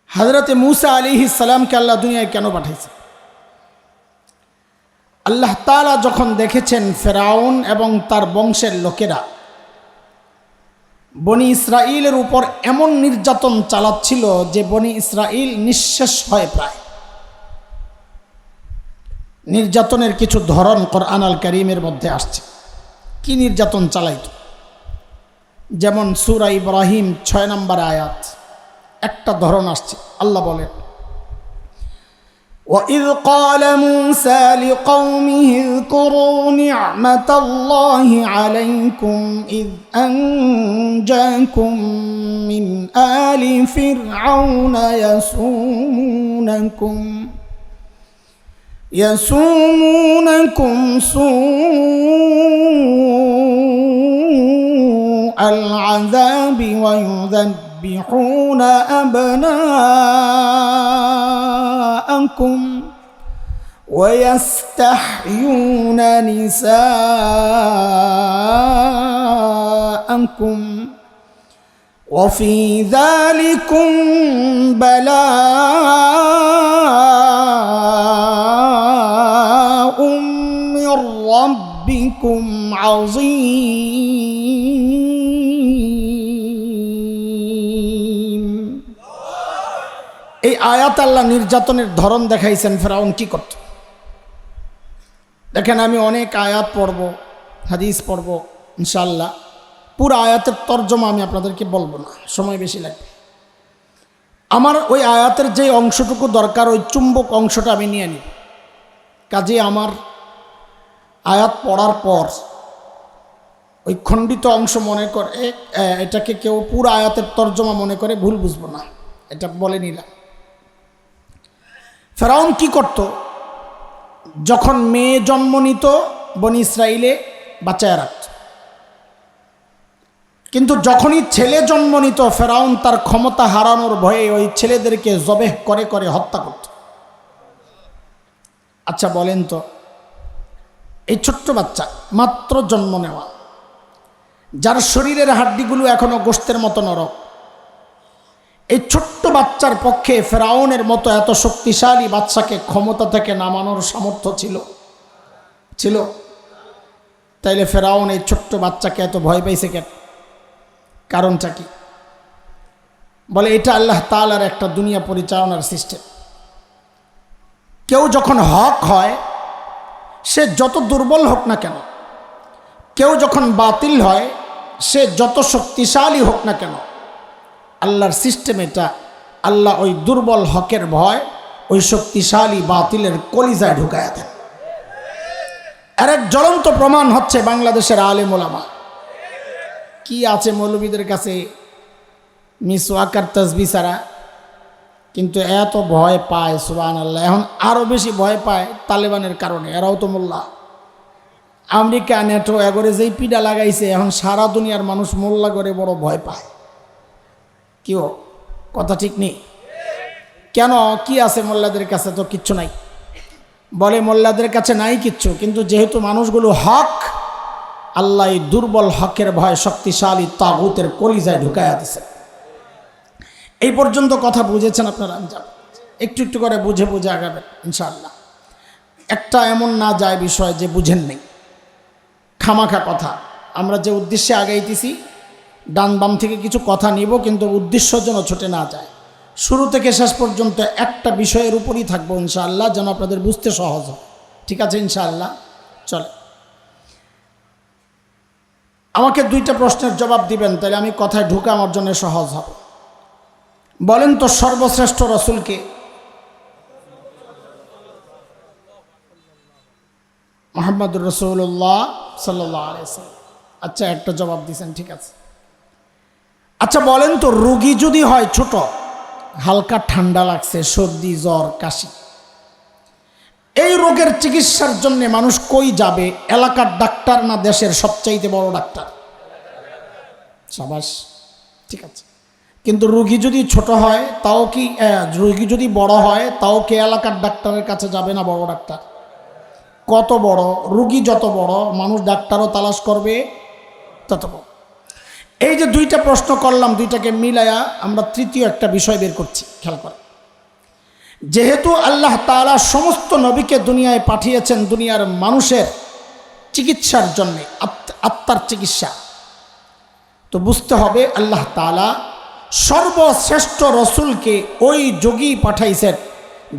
হযরতে মূসা আলাইহিস সালামকে আল্লাহ দুনিয়ায় কেন পাঠাইছে? আল্লাহ তাআলা যখন দেখেছেন ফেরাউন এবং তার বংশের লোকেরা বনি ইসরাইলের উপর এমন নির্যাতন চালাচ্ছিল যে বনি ইসরাইল নিঃশেষ হয় প্রায়। নির্যাতনের কিছু ধরন কোরআন আল কারীমের মধ্যে আসছে। কি নির্যাতন চালাইত? যেমন সূরা ইব্রাহিম 6 নম্বর আয়াত একটা ধরন আসছে। আল্লাহ বলেন, وَإِذْ قَالَ مُوسَى لِقَوْمِهِ اذْكُرُوا نِعْمَةَ اللَّهِ عَلَيْكُمْ إِذْ أَنْجَاكُمْ مِنْ آلِ فِرْعَوْنَ يَسُومُونَكُمْ سُوءَ الْعَذَابِ وَيُذَبِّحُونَ أَبْنَاءَكُمْ وَيَسْتَحْيُونَ نِسَاءَكُمْ وَفِي ذَلِكُمْ بَلَاءٌ مِّن رَّبِّكُمْ عَظِيمٌ। এই আয়াত আল্লাহ নির্যাতনের ধরন দেখাইছেন ফেরাউন কি করত। দেখেন, আমি অনেক আয়াত পড়ব, হাদিস পড়ব ইনশাআল্লাহ। পুরো আয়াতের তর্জমা আমি আপনাদেরকে বলবো না, সময় বেশি লাগবে। আমার ওই আয়াতের যে অংশটুকু দরকার ওই চুম্বক অংশটা আমি নিয়ে নিই। কাজে আমার আয়াত পড়ার পর ওই খণ্ডিত অংশ মনে করে এটাকে কেউ পুরো আয়াতের তর্জমা মনে করে ভুল বুঝবো না, এটা বলে নিলাম। ফেরাউন কি করত? যখন মেয়ে জন্ম নিত বনি ইসরাইলে বাঁচায় রাখত, কিন্তু যখনই ছেলে জন্ম নিত ফেরাউন তার ক্ষমতা হারানোর ভয়ে ওই ছেলেদেরকে জবেহ করে করে হত্যা করত। আচ্ছা বলেন তো, এই ছোট্ট বাচ্চা মাত্র জন্ম নেওয়া, যার শরীরের হাড্ডিগুলো এখনো গোশতের মতো নরম, এই ছোট্ট বাচ্চার পক্ষে ফেরাউনের মতো এত শক্তিশালী বাচ্চাকে ক্ষমতা থেকে নামানোর সামর্থ্য ছিল? তাইলে ফেরাউন এই ছোট্ট বাচ্চাকে এত ভয় পাইছে কেন? কারণটা কি? বলে এটা আল্লাহ তাআলার একটা দুনিয়া পরিচালনার সিস্টেম। কেউ যখন হক হয় সে যত দুর্বল হোক না কেন, কেউ যখন বাতিল হয় সে যত শক্তিশালী হোক না কেন, আল্লাহর সিস্টেম এটা। আল্লাহ ওই দুর্বল হকের ভয় ওই শক্তিশালী বাতিলের কলিজায় ঢুকায়া দেন। আর এক জ্বলন্ত প্রমাণ হচ্ছে বাংলাদেশের আলেম ওলামা। কি আছে মৌলবীদের কাছে মিসওয়াকার তাসবিহ ছাড়া, কিন্তু এত ভয় পায় সুবহানাল্লাহ। এখন আরও বেশি ভয় পায় তালেবানের কারণে। এরাও তো মোল্লা, আমেরিকা নেটো এগরে যেই পিডা লাগাইছে, এখন সারা দুনিয়ার মানুষ মোল্লা করে বড় ভয় পায়। কিও কথা ঠিক নেই? কেন? কি আছে মোল্লাদের কাছে? তো কিচ্ছু নাই। বলে মোল্লাদের কাছে নাই কিচ্ছু, কিন্তু যেহেতু মানুষগুলো হক, আল্লাহ এই দুর্বল হকের ভয় শক্তিশালী তাগুতের কলিজায় ঢুকাইয়া দিছে। এই পর্যন্ত কথা বুঝেছেন আপনারা? একটু একটু করে বুঝে বুঝে আগাবেন ইনশাআল্লাহ। একটা এমন না যায় বিষয় যে বুঝেন নেই, খামাখা কথা। আমরা যে উদ্দেশ্যে আগাইতেছি, ডান বাম থেকে কিছু কথা নিব, কিন্তু উদ্দেশ্য যেন ছুটে না যায়। শুরু থেকে শেষ পর্যন্ত একটা বিষয়ের উপরই থাকবো ইনশাআল্লাহ, যেন আপনাদের বুঝতে সহজ হয়। ঠিক আছে ইনশাআল্লাহ? চলে, আমাকে দুইটা প্রশ্নের জবাব দিবেন, তাহলে আমি কথায় ঢুকা আমার জন্য সহজ হবে। বলেন তো সর্বশ্রেষ্ঠ রাসূলকে? মুহাম্মদুর রাসূলুল্লাহ সাল্লাল্লাহু আলাইহি ওয়াসাল্লাম। আচ্ছা, একটা জবাব দিয়েছেন, ঠিক আছে। আচ্ছা বলেন তো, রোগী যদি হয় ছোট, হালকা ঠান্ডা লাগছে, সর্দি জ্বর কাশি, এই রোগের চিকিৎসার জন্য মানুষ কই যাবে? এলাকার ডাক্তার না দেশের সবচাইতে বড় ডাক্তার? সাবাস, ঠিক আছে। কিন্তু রোগী যদি ছোট হয় তাও কি, রোগী যদি বড় হয় তাও কি এলাকার ডাক্তারের কাছে যাবে না বড় ডাক্তার? কত বড় রোগী, যত বড় মানুষ ডাক্তারও তালাশ করবে তত বড়। এই যে দুইটা প্রশ্ন করলাম, দুইটাকে মিলায়া আমরা তৃতীয় একটা বিষয় বের করছি। খেয়াল করে, যেহেতু আল্লাহ তাআলা সমস্ত নবীকে দুনিয়ায় পাঠিয়েছেন দুনিয়ার মানুষের চিকিৎসার জন্যে, আত্মার চিকিৎসা, তো বুঝতে হবে আল্লাহ তাআলা সর্বশ্রেষ্ঠ রসুলকে ওই যুগেই পাঠাইছেন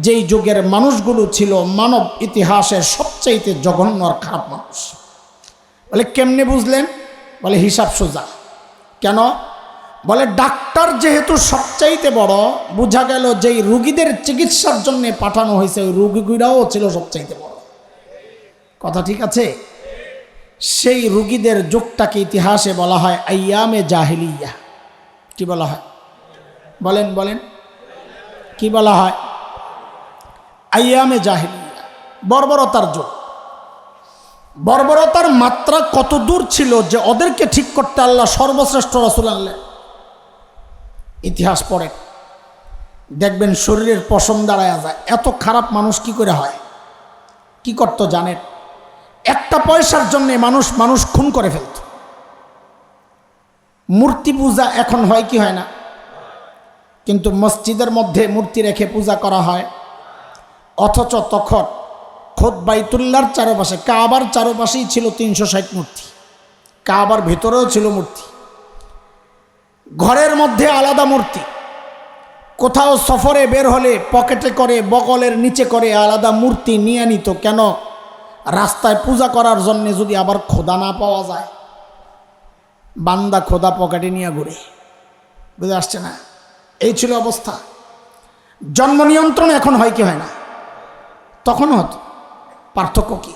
যেই যুগের মানুষগুলো ছিল মানব ইতিহাসের সবচাইতে জঘন্য আর খারাপ মানুষ। বলে কেমনে বুঝলেন? বলে হিসাব সোজা। কেন? বলে ডাক্তার যেহেতু সবচাইতে বড়, বোঝা গেল যেই রুগীদের চিকিৎসার জন্য পাঠানো হয়েছে ওই রুগীগুলাও ছিল সবচাইতে বড়। কথা ঠিক আছে? সেই রুগীদের যুগটাকে ইতিহাসে বলা হয় আইয়ামে জাহিলিয়া। কি বলা হয়? বলেন বলেন, কি বলা হয়? আইয়ামে জাহিলিয়া, বর্বরতার যুগ। বর্বরতার মাত্রা কত দূর ছিল যে ওদেরকে ঠিক করতে আল্লাহ সর্বশ্রেষ্ঠ রাসূল আনলেন। ইতিহাস পড়ে দেখবেন শরীরের পশম দাঁড়ায় যায়। এত খারাপ মানুষ কি করে হয়? কি করতো জানেন? একটা পয়সার জন্য মানুষ খুন করে ফেলত। মূর্তি পূজা এখন হয় কি হয় না? কিন্তু মসজিদের মধ্যে মূর্তি রেখে পূজা করা হয়। অথচ তখন খোদ বাইতুল্লাহর চারপাশে, কাবার চারপাশেই ছিল 360 মূর্তি, কাবার ভিতরেও ছিল মূর্তি, ঘরের মধ্যে আলাদা মূর্তি, কোথাও সফরে বের হলে পকেটে করে বগলের নিচে করে আলাদা মূর্তি নিয়ে নিত। কেন? রাস্তায় পূজা করার জন্য যদি আবার খোদা না পাওয়া যায়, বান্দা খোদা পকেটে নিয়ে ঘুরে। বুঝে আসছে না? এই ছিল অবস্থা। জন্ম নিয়ন্ত্রণ এখন হয় কি হয় না? তখন হতো। পার্থক্য কি?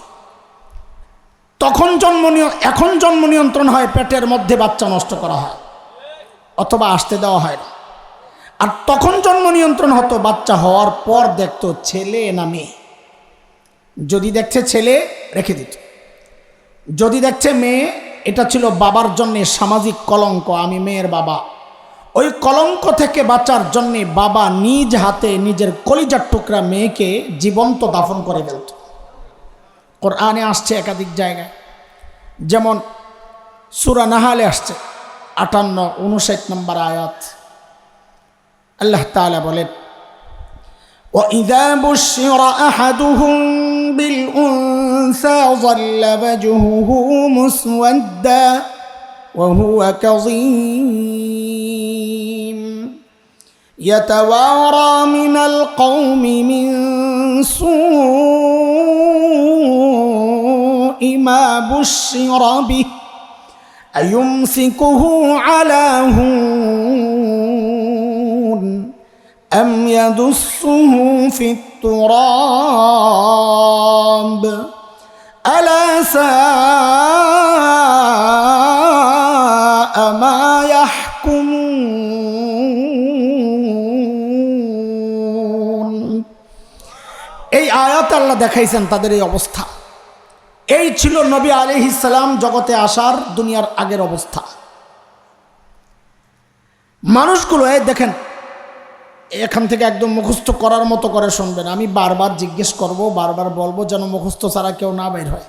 এখন জন্ম নিয়ন্ত্রণ হয়, পেটের মধ্যে বাচ্চা নষ্ট করা হয় অথবা আসতে দেওয়া হয় না। আর তখন জন্ম নিয়ন্ত্রণ হতো বাচ্চা হওয়ার পর দেখতো ছেলে না মেয়ে। যদি দেখছে ছেলে রেখে দিত, যদি দেখছে মেয়ে, এটা ছিল বাবার জন্যে সামাজিক কলঙ্ক। আমি মেয়ের বাবা। ওই কলঙ্ক থেকে বাঁচার জন্যে বাবা নিজ হাতে নিজের কলিজার টুকরা মেয়েকে জীবন্ত দাফন করে ফেলত। কোরআনে আসছে একাধিক জায়গায়, যেমন সূরা নাহালে আসছে 58-59 নম্বর আয়াত। আল্লাহ তাআলা বলেন, وَإِذَا بُشِّرَ أَحَدُهُم بِالْأُنثَىٰ ظَلَّ وَجْهُهُ مُسْوَدًّا وَهُوَ كَظِيمٌ يَتَوَارَىٰ مِنَ الْقَوْمِ مِن سُوءِ مَا بُشِّرَ بِهِ أَيُمْسِكُهُ عَلَىٰ هُونٍ أَمْ يَدُسُّهُ فِي التُّرَابِ أَلَا سَاءَ مَا يَحْكُمُونَ। এই আয়াতে আল্লাহ দেখাইছেন তাদের এই অবস্থা। এই ছিল নবী আলাইহিস সালাম জগতে আসার দুনিয়ার আগের অবস্থা। মানুষগুলো এই দেখেন, এখান থেকে একদম মুখস্থ করার মতো করে শুনবেন। আমি বারবার জিজ্ঞেস করব, বারবার বলবো, যেন মুখস্থ ছাড়া কেউ না বের হয়।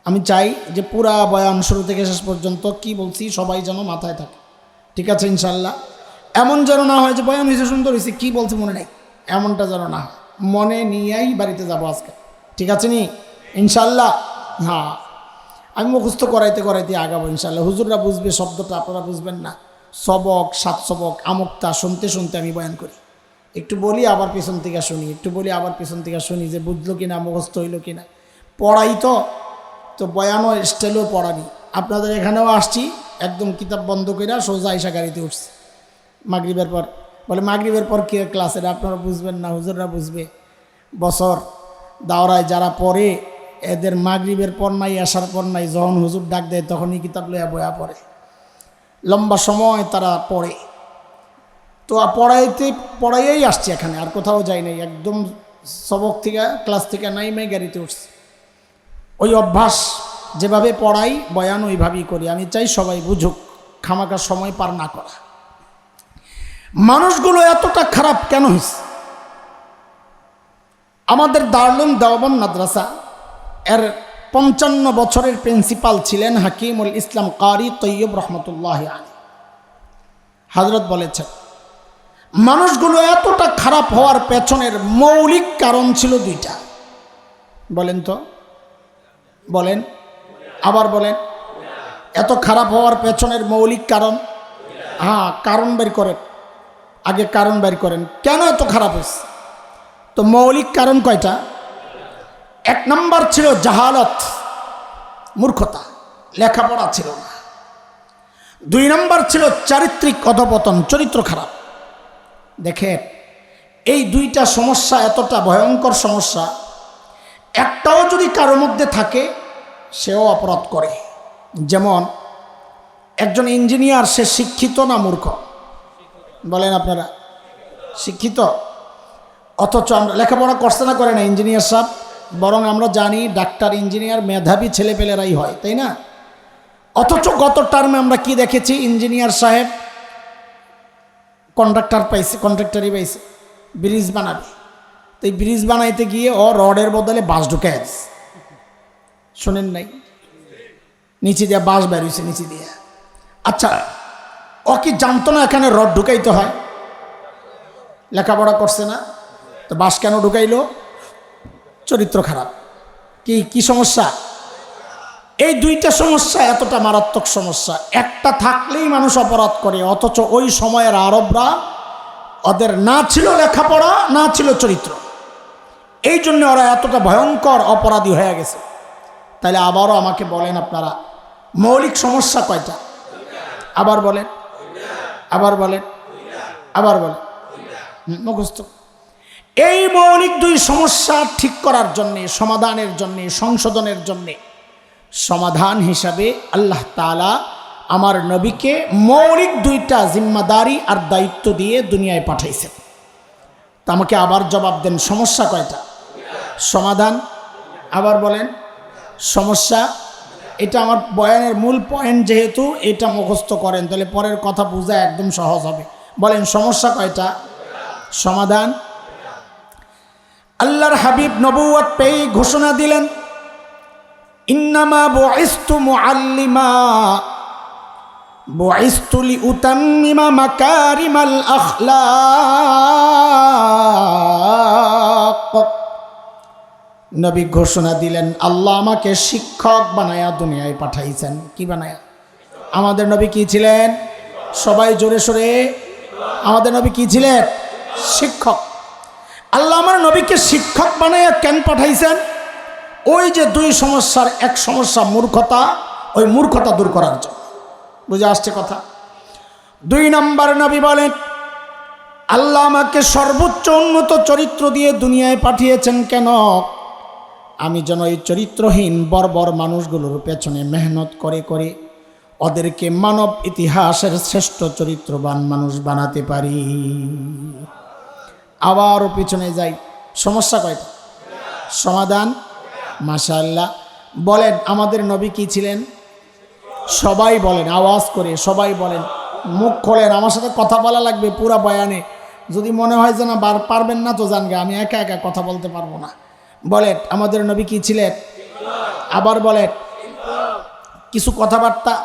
আমি চাই যে পুরা বয়ান শুরু থেকে শেষ পর্যন্ত কি বলছি সবাই যেন মাথায় থাকে। ঠিক আছে ইনশাল্লাহ? এমন যেন না হয় যে বয়ান হয়েছে সুন্দর হয়েছে, কি বলছি মনে নেই, এমনটা যেন না হয়। মনে নিয়েই বাড়িতে যাব আজকে। ঠিক আছে নি ইনশাল্লাহ? হ্যাঁ, আমি মুখস্থ করাইতে করাইতে আগাবো ইনশাল্লাহ। হুজুররা বুঝবে শব্দটা, আপনারা বুঝবেন না। সবক, সাত সবক, আমুকটা শুনতে শুনতে আমি বয়ান করি। একটু বলি আবার পেছন থেকে শুনি, একটু বলি আবার পেছন থেকে শুনি, যে বুঝলো কিনা, মুখস্থ হইল কিনা। পড়াই তো বয়ানও স্টাইলও পড়ানি। আপনাদের এখানেও আসছি, একদম কিতাব বন্ধ করে সোজা আইসা গাড়িতে উঠছি মাগরিবের পর। বলে মাগরিবের পর কে ক্লাস? এটা আপনারা বুঝবেন না, হুজুররা বুঝবে। বছর দাওরায় যারা পড়ে এদের মাগরিবের পর নাই, আসার পর নাই, যখন হুজুর ডাক দেয় তখনই কিতাব লইয়া বয়া পড়ে। লম্বা সময় তারা পড়ে। তো পড়াইয়েই আসছি এখানে, আর কোথাও যাই নাই। একদম সবক থেকে, ক্লাস থেকে নাইমাই গাড়িতে উঠছি। ওই অভ্যাস, যেভাবে পড়াই বয়ান ওইভাবেই করি। আমি চাই সবাই বুঝুক, খামাকা সময় পার না করা। মানুষগুলো এতটা খারাপ কেন হয়েছে? আমাদের দারুল উলুম দেওবন্দ মাদ্রাসা এর 55 বছরের প্রিন্সিপাল ছিলেন হাকিমুল ইসলাম কারি তৈয়ব রহমতুল্লাহ আলাইহি। হযরত বলেছেন, মানুষগুলো এতটা খারাপ হওয়ার পেছনের মৌলিক কারণ ছিল দুইটা। বলেন তো, বলেন, আবার বলেন। এত খারাপ হওয়ার পেছনের মৌলিক কারণ, হ্যাঁ কারণ বের করেন, আগে কারণ বের করেন কেন এত খারাপ হয়েছে। তো মৌলিক কারণ কয়টা? 1 নম্বর ছিল জাহালত, মূর্খতা, লেখাপড়া ছিল না। 2 নম্বর ছিল চারিত্রিক অধপতন, চরিত্র খারাপ। দেখেন এই দুইটা সমস্যা এতটা ভয়ঙ্কর সমস্যা, একটাও যদি কারোর মধ্যে থাকে সেও অপরাধ করে। যেমন একজন ইঞ্জিনিয়ার, সে শিক্ষিত না মূর্খ? বলেন আপনারা, শিক্ষিত, অথচ আমরা লেখাপড়া করছে না, করে না ইঞ্জিনিয়ার সাহেব, বরং আমরা জানি ডাক্তার ইঞ্জিনিয়ার মেধাবী ছেলেপেলেরাই হয়, তাই না? অথচ গত টার্মে আমরা কি দেখেছি, ইঞ্জিনিয়ার সাহেব কন্ট্রাক্টরই পাইছে, ব্রিজ বানাবে। তো এই ব্রিজ বানাইতে গিয়ে ও রডের বদলে বাঁশ ঢুকায় দিছে, শোনেন নাই? নিচে দিয়ে বাঁশ বেরিয়েছে নিচে দিয়ে। আচ্ছা, ও কি জানতো না এখানে রড ঢুকাইতে হয়? লেখাপড়া করছে না, তো বাঁশ কেন ঢুকাইলো? চরিত্র খারাপ। কি সমস্যা? এই দুইটা সমস্যা এতটা মারাত্মক সমস্যা, একটা থাকলেই মানুষ অপরাধ করে। অথচ ওই সময়ের আরবরা, ওদের না ছিল লেখাপড়া, না ছিল চরিত্র, এই জন্য ওরা এতটা ভয়ঙ্কর অপরাধী হয়ে গেছে। তাহলে আবারও আমাকে বলেন আপনারা, মৌলিক সমস্যা কয়টা? আবার বলেন, আবার বলেন, আবার বলেন, মুখস্থ। এই মৌলিক 2 সমস্যা ঠিক করার জন্যে, সমাধানের জন্যে, সংশোধনের জন্যে, সমাধান হিসাবে আল্লাহ তাআলা আমার নবীকে মৌলিক 2টা জিম্মাদারি আর দায়িত্ব দিয়ে দুনিয়ায় পাঠাইছেন। তা আমাকে আবার জবাব দেন, সমস্যা কয়টা? সমাধান, আবার বলেন, সমস্যা। এটা আমার বয়ানের মূল পয়েন্ট, যেহেতু এটা মুখস্থ করেন তাহলে পরের কথা বোঝা একদম সহজ হবে। বলেন সমস্যা কয়টা? সমাধান। আল্লাহর হাবিব নবুয়ত পেয়ে ঘোষণা দিলেন, ইন্নামা বুইস্তু মুআল্লিমা বুইস্তু লিউতাম্মিমা মাকারিমাল আখলাক। নবী ঘোষণা দিলেন, আল্লাহ আমাকে শিক্ষক বানায়া দুনিয়ায় পাঠাইছেন। কি বানায়া? আমাদের নবী কি ছিলেন? সবাই জোরে সোরে, আমাদের নবী কি ছিলেন? শিক্ষক। আল্লাহ আমার নবীকে শিক্ষক বানায়া কেন পাঠাইছেন? ওই যে 2 সমস্যার এক সমস্যা মূর্খতা, ওই মূর্খতা দূর করার জন্য। বুঝে আসছে কথা? 2 নম্বর নবী বলেন, আল্লাহ আমাকে সর্বোচ্চ উন্নত চরিত্র দিয়ে দুনিয়ায় পাঠিয়েছেন কেন? আমি যেন এই চরিত্রহীন বর্বর মানুষগুলোর পেছনে মেহনত করে করে ওদেরকে মানব ইতিহাসের শ্রেষ্ঠ চরিত্রবান মানুষ বানাতে পারি। আবারও পিছনে যাই, সমস্যা কয়টা? সমাধান। মাশাআল্লাহ। বলেন আমাদের নবী কি ছিলেন? সবাই বলেন, আওয়াজ করে সবাই বলেন, মুখ খোলেন, আমার সাথে কথা বলা লাগবে পুরা বয়ানে। যদি মনে হয় যে না পারবেন না তো জানগে, আমি একা একা কথা বলতে পারবো না। বলেন আমাদের নবী কি ছিলেন? আবার বলেন কিছু কথাবার্তা।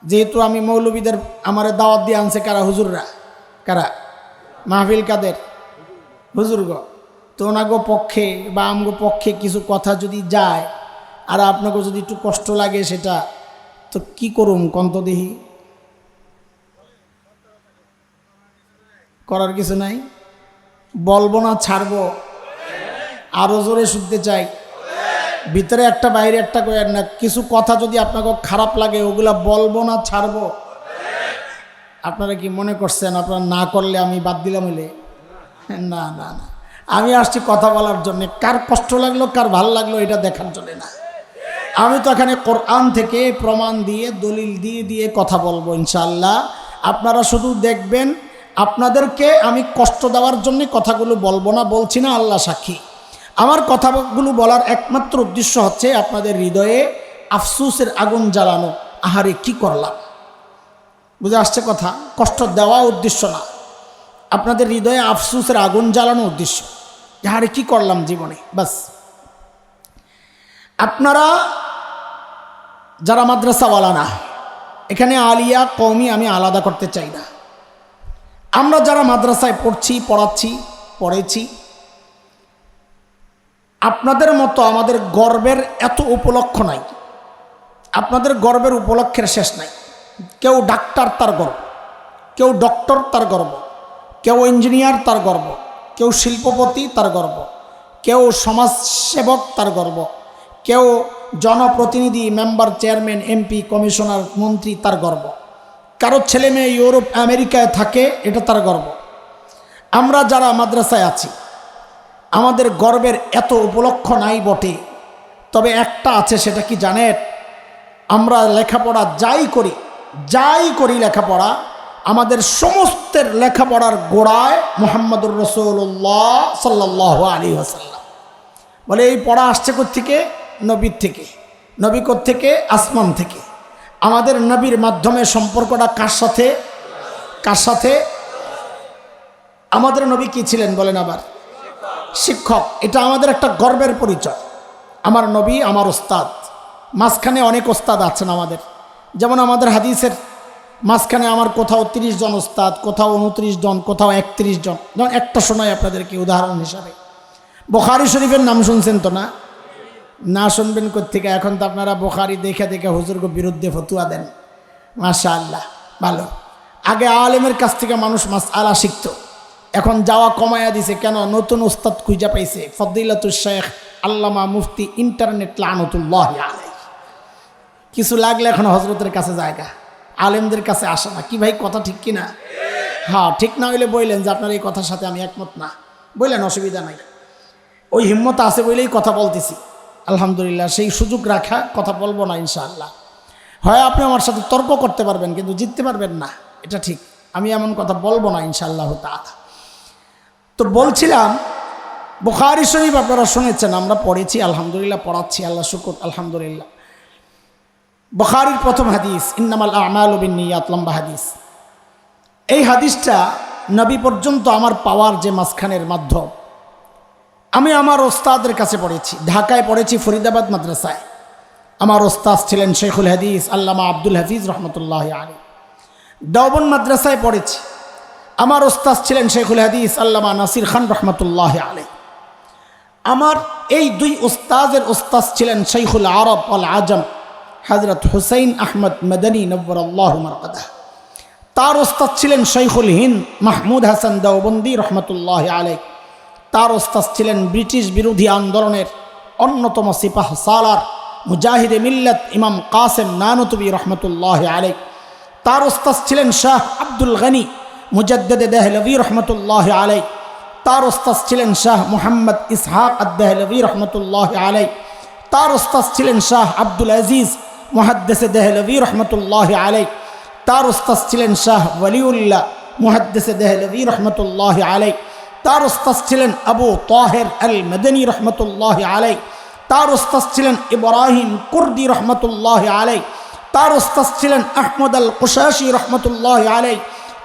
যেহেতু আমি মৌলবীদের আমারে দাওয়াত দিয়ে আনছে কারা? হুজুররা। কারা? মাহফিল কাদের? হুজুরগ। তো ওনাগো পক্ষে বা আমগো পক্ষে কিছু কথা যদি যায় আর আপনাকে যদি একটু কষ্ট লাগে, সেটা তো কি করুম কন্ত দেহি? করার কিছু নাই, বলবো না, ছাড়বো। আরো জোরে শুনতে চাই, ভিতরে একটা বাইরে একটা করে না। কিছু কথা যদি আপনাকে খারাপ লাগে, ওগুলা বলবো না, ছাড়বো। আপনারা কি মনে করছেন আপনারা না করলে আমি বাদ দিলাম হইলে? না না না, আমি আসছি কথা বলার জন্য। কার কষ্ট লাগলো, কার ভাল লাগলো এটা দেখার জন্য না। আমি তো এখানে কোরআন থেকে প্রমাণ দিয়ে, দলিল দিয়ে দিয়ে কথা বলবো ইনশাআল্লাহ। আপনারা শুধু দেখবেন, আপনাদেরকে আমি কষ্ট দেওয়ার জন্য কথাগুলো বলবো না, বলছি না, আল্লাহ সাক্ষী। আমার কথাগুলো বলার একমাত্র উদ্দেশ্য হচ্ছে আপনাদের হৃদয়ে আফসোসের আগুন জ্বালানো। আহারে কি করলাম, বুঝে আসছে কথা? কষ্ট দেওয়া উদ্দেশ্য না, আপনাদের হৃদয়ে আফসোসের আগুন জ্বালানো উদ্দেশ্য। আহারে কি করলাম জীবনে, বাস। আপনারা যারা মাদ্রাসাওয়ালা না, এখানে আলিয়া কওমি আমি আলাদা করতে চাই না। আমরা যারা মাদ্রাসায় পড়ছি, পড়াচ্ছি, পড়েছি, আপনাদের মতো আমাদের গর্বের এত উপলক্ষ নাই। আপনাদের গর্বের উপলক্ষের শেষ নাই। কেউ ডাক্তার তার গর্ব, কেউ ডক্টর তার গর্ব, কেউ ইঞ্জিনিয়ার তার গর্ব, কেউ শিল্পপতি তার গর্ব, কেউ সমাজসেবক তার গর্ব, কেউ জনপ্রতিনিধি, মেম্বার, চেয়ারম্যান, এমপি, কমিশনার, মন্ত্রী তার গর্ব, কারো ছেলে মেয়ে ইউরোপ আমেরিকায় থাকে, এটা তার গর্ব। আমরা যারা মাদ্রাসায় আছি আমাদের গর্বের এত উপলক্ষ নাই বটে, তবে একটা আছে, সেটা কি জানেন? আমরা লেখাপড়া যাই করি লেখাপড়া, আমাদের সমস্তের লেখাপড়ার গোড়ায় মুহাম্মদুর রাসূলুল্লাহ সাল্লাল্লাহু আলাইহি ওয়াসাল্লাম। বলে এই পড়া আসছে কোত্থেকে? নবীর থেকে। নবী কোত্থেকে? আসমান থেকে। আমাদের নবীর মাধ্যমে সম্পর্কটা কার সাথে? কার সাথে? আমাদের নবী কি ছিলেন বলেন? আবার শিক্ষক। এটা আমাদের একটা গর্বের পরিচয়। আমার নবী আমার ওস্তাদ। মাঝখানে অনেক ওস্তাদ আছেন আমাদের, যেমন আমাদের হাদিসের মাঝখানে আমার কোথাও 30 জন ওস্তাদ, কোথাও 29 জন, কোথাও 31 জন। যেমন একটা শোনাই আপনাদেরকে উদাহরণ হিসাবে। বুখারী শরীফের নাম শুনছেন তো? না শুনবেন কোত্থেকে? এখন তো আপনারা বুখারী দেখে দেখে হুজুরকে বিরুদ্ধে ফতুয়া দেন। মাশাআল্লাহ, ভালো। আগে আলেমের কাছ থেকে মানুষ মাসআলা শিখত, এখন যাওয়া কমায়া দিছে। কেন? নতুন ওস্তাদ খুঁজে পাইছে। ফদিলাতুশ শেখ আল্লামা মুফতি ইন্টারনেট লানাতুল্লাহ আলাইহি। কিছু লাগলে এখন হজরতের কাছে জায়গা, আলেমদের কাছে আসে না। কি ভাই, কথা ঠিক কিনা? হ্যাঁ, ঠিক না হইলে বললেন যে আপনার এই কথার সাথে আমি একমত না, বললেন, অসুবিধা নাই। ওই হিম্মত আছে বলেই কথা বলতেছি, আলহামদুলিল্লাহ। সেই সুযোগ রাখা, কথা বলবো না ইনশাআল্লাহ। হয় আপনি আমার সাথে তর্ক করতে পারবেন, কিন্তু জিততে পারবেন না, এটা ঠিক। আমি এমন কথা বলবো না ইনশাআল্লাহ তাআলা। তো বলছিলাম, বুখারী শরীফ আপনারা শুনেছেন, আমরা পড়েছি, আলহামদুলিল্লাহ, পড়াচ্ছি, আল্লাহ শুকর, আলহামদুলিল্লাহ। বুখারীর প্রথম হাদিস, ইন্নামাল আমালু বিন্নিয়াত, লম্বা হাদিস। এই হাদিসটা নবী পর্যন্ত আমার পাওয়ার যে মাঝখানের মাধ্যম, আমি আমার ওস্তাদের কাছে পড়েছি। ঢাকায় পড়েছি, ফরিদাবাদ মাদ্রাসায়। আমার ওস্তাদ ছিলেন শেখুল হাদিস আল্লামা আব্দুল হাফিজ রহমতুল্লাহ আলাইহি। দেওবন্দ মাদ্রাসায় পড়েছি। আমার ওস্তাদ ছিলেন শেখুল হাদিস আল্লামা নাসির খান রহমতুল্লাহ আলাইহি। আমার এই দুই ওস্তাদের ওস্তাদ ছিলেন শাইখুল আরব আল আজম হযরত হুসাইন আহমদ মদনী নব্বরাল্লাহু মারকাদাহ। তার ওস্তাদ ছিলেন শাইখুল হিন্দ মাহমুদ হাসান দেওবন্দি রহমতুল্লাহ আলাইহি। তার ওস্তাদ ছিলেন ব্রিটিশ বিরোধী আন্দোলনের অন্যতম সিপাহ সালার মুজাহিদে মিল্লাত ইমাম কাসেম নানতুবি রহমতুল্লাহ আলাইহি। তার ওস্তাদ ছিলেন শাহ আব্দুল গনি মুজাদ্দিদে দেহলভি রহমতুল্লাহ আলাইহি। তার ওস্তাদ ছিলেন শাহ মুহাম্মদ ইসহাক আদ-দেহলভি রহমতুল্লাহ আলাইহি। তার ওস্তাদ ছিলেন শাহ আব্দুল আজিজ মুহাদ্দিসে দেহলভি রহমতুল্লাহ আলাইহি। তার ওস্তাদ ছিলেন শাহ ওয়ালিউল্লাহ মুহাদ্দিসে দেহলভি রহমতুল্লাহ আলাইহি। তার ওস্তাদ ছিলেন আবু তাহের আল মদনী রহমতুল্লাহ আলাইহি। তার ওস্তাদ ছিলেন ইব্রাহিম কুর্দি রহমতুল্লাহ আলাইহি। তার ওস্তাদ ছিলেন আহমদ আল কুশাশি রহমতুল্লাহ আলাইহি।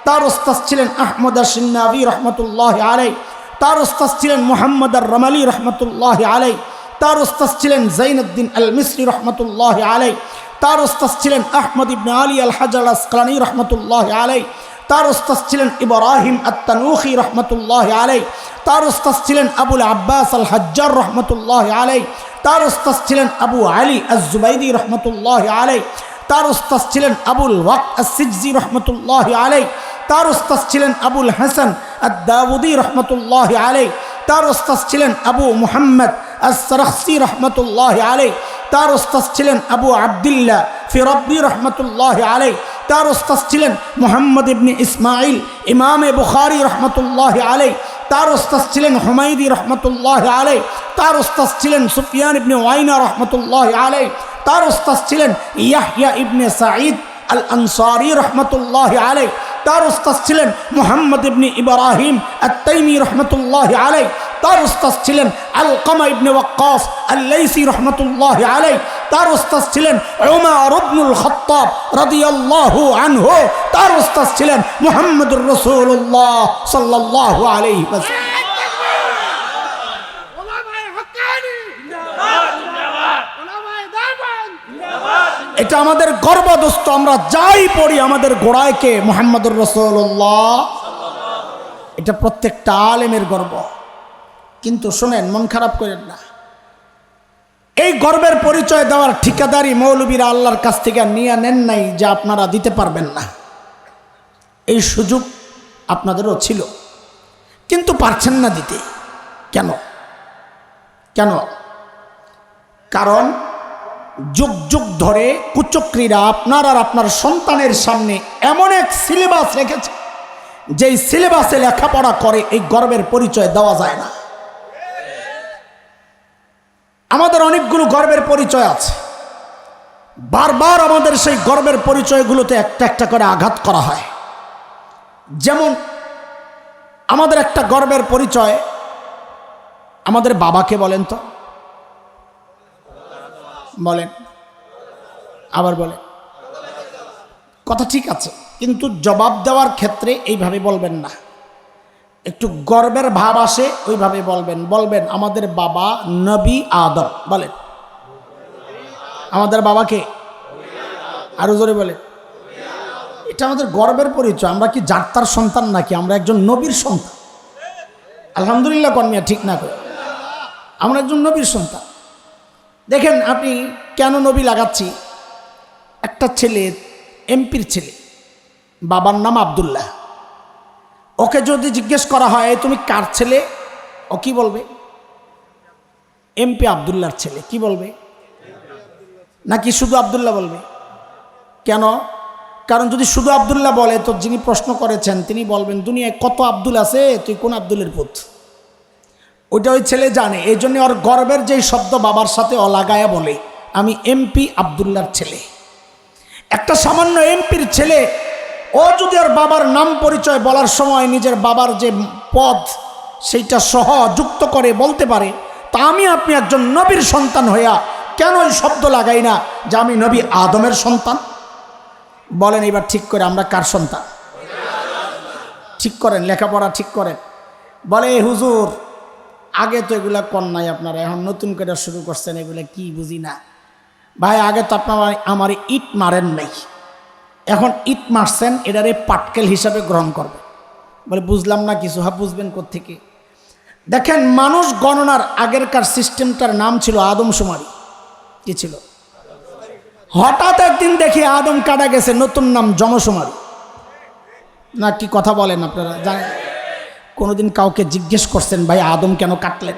তার ওস্তাদ ছিলেন আহমদ আশ-শিন্নাবি রহমতুল্লাহ আলাইহি। তার ওস্তাদ ছিলেন মুহাম্মদ আর-রমালি রহমতুল্লাহ আলাইহি। তার ওস্তাদ ছিলেন জাইনুদ্দিন আল মিসরি রহমতুল্লাহ আলাইহি। তার ওস্তাদ ছিলেন আহমদ ইবনে আলী আল হাজার আসকালানি রহমতুল্লাহ আলাইহি। তার ওস্তাদ ছিলেন ইব্রাহিম আত-তানুখি রহমতুল্লাহ আলাইহি। তার ওস্তাদ ছিলেন আবুল আব্বাস আল হাজ্জার রহমতুল্লাহ আলাইহি। তার ওস্তাদ ছিলেন আবু আলী আজ-জুবাইদি রহমতুল্লাহ আলাইহি। তার ওস্তাদ ছিলেন আবুল ওয়াক্ত আস-সিজজি রহমতুল্লাহ আলাইহি। তার ওস্তাদ ছিলেন আবুল হাসান আদ-দাউদি রহমতুল্লাহ আলাইহি। তার ওস্তাদ ছিলেন আবু মুহাম্মদ আস-সারাখসি রহমতুল্লাহ আলাইহি। তার ওস্তাদ ছিলেন আবু আব্দুল্লাহ ফিরাব্বি রহমতুল্লাহ আলাইহি। তার ওস্তাদ ছিলেন মুহাম্মদ ইবনে ইসমাইল ইমামে বুখারী রহমতুল্লাহ আলাইহি। তার ওস্তাদ ছিলেন হুমায়দি রহমতুল্লাহ আলাইহি। তার ওস্তাদ ছিলেন সুফিয়ান ইবনে ওয়াইনা রহমতুল্লাহ আলাইহি। তার ওস্তাদ ছিলেন ইয়াহইয়া ইবনে সাঈদ আল আনসারী রহমতুল্লাহ আলাইহি। তার ওস্তাদ ছিলেন মুহাম্মদ ইবনে ইব্রাহিম আত-তাইমি রহমতুল্লাহ আলাইহি। তার ওস্তাদ ছিলেন আলকামা ইবনে ওয়াক্কাস আল-লাইসি রহমতুল্লাহ আলাইহি। তার ওস্তাদ ছিলেন উমর ইবনুল খাত্তাব রাদিয়াল্লাহু আনহু। তার ওস্তাদ ছিলেন মুহাম্মদুর রাসূলুল্লাহ সাল্লাল্লাহু আলাইহি ওয়াসাল্লাম। এটা আমাদের গর্ব দোস্ত। আমরা যাই পড়ি আমাদের গোড়ায় কে? মুহাম্মদুর রাসূলুল্লাহ। এটা প্রত্যেকটা আলেমের গর্ব। কিন্তু শোনেন, মন খারাপ করেন না, এই গর্বের পরিচয় দেওয়ার ঠিকাদারি মৌলবীরা আল্লাহর কাছ থেকে নিয়ে নেন নাই যে আপনারা দিতে পারবেন না। এই সুযোগ আপনাদেরও ছিল, কিন্তু পারছেন না দিতে। কেন? কারণ যুগ যুগ ধরে কুচক্রীরা আপনার আর আপনার সন্তানের সামনে এমন এক সিলেবাস রেখেছে, যেই সিলেবাসে লেখাপড়া করে এই গর্বের পরিচয় দেওয়া যায় না। আমাদের অনেকগুলো গর্বের পরিচয় আছে, বারবার আমাদের সেই গর্বের পরিচয়গুলোতে একটা একটা করে আঘাত করা হয়। যেমন আমাদের একটা গর্বের পরিচয়, আমাদের বাবাকে বলেন তো, বলেন, আবার বলেন। কথা ঠিক আছে, কিন্তু জবাব দেওয়ার ক্ষেত্রে এইভাবে বলবেন না, একটু গর্বের ভাব আসে ওইভাবে বলবেন আমাদের বাবা নবী আদম। বলেন আমাদের বাবাকে, আরো জোরে বলেন। এটা আমাদের গর্বের পরিচয়। আমরা কি জাত্তার সন্তান নাকি? আমরা একজন নবীর সন্তান। আলহামদুলিল্লাহ কর্মিয়া ঠিক না করে, আমরা একজন নবীর সন্তান। দেখেন আপনি কেন নবী লাগাচ্ছি, একটা ছেলে এমপির ছেলে, বাবার নাম আব্দুল্লাহ, ওকে যদি জিজ্ঞেস করা হয় তুমি কার ছেলে, ও কি বলবে? এমপি আব্দুল্লাহর ছেলে। কি বলবে? নাকি শুধু আব্দুল্লাহ বলবে? কেন? কারণ যদি শুধু আব্দুল্লাহ বলে তো যিনি প্রশ্ন করেছেন তিনি বলবেন দুনিয়ায় কত আব্দুল আছে, তুই কোন আব্দুলের পুত? ওইটা ওই ছেলে জানে। এই জন্য ওর গর্বের যেই শব্দ বাবার সাথে ও লাগায়া বলে আমি এমপি আব্দুল্লাহর ছেলে। একটা সামান্য এমপির ছেলে ও যদি ওর বাবার নাম পরিচয় বলার সময় নিজের বাবার যে পদ সেইটা সহ যুক্ত করে বলতে পারে, তা আমি আপনি একজন নবীর সন্তান হইয়া কেন ওই শব্দ লাগাই না যে আমি নবী আদমের সন্তান? বলেন এবার ঠিক করে আমরা কার সন্তান? ঠিক করেন, লেখাপড়া ঠিক করেন। বলে হুজুর আগে তো এগুলা কর নাই, আপনারা এখন নতুন করে শুরু করছেন, এগুলা কি বুঝি না। ভাই আগে তো আপনারা আমার ইট মারেন নাই, এখন ইট মারছেন, এটারে পাটকেল হিসাবে গ্রহণ করবে। বলে বুঝলাম না কিছু। হ্যাঁ বুঝবেন কোত্থেকে? দেখেন মানুষ গণনার আগেরকার সিস্টেমটার নাম ছিল আদমশুমারি। কি ছিল? হঠাৎ একদিন দেখি আদম কাটা গেছে, নতুন নাম জনশুমারি। না কি কথা বলেন আপনারা? জানেন কোনোদিন কাউকে জিজ্ঞেস করছেন ভাই আদম কেন কাটলেন?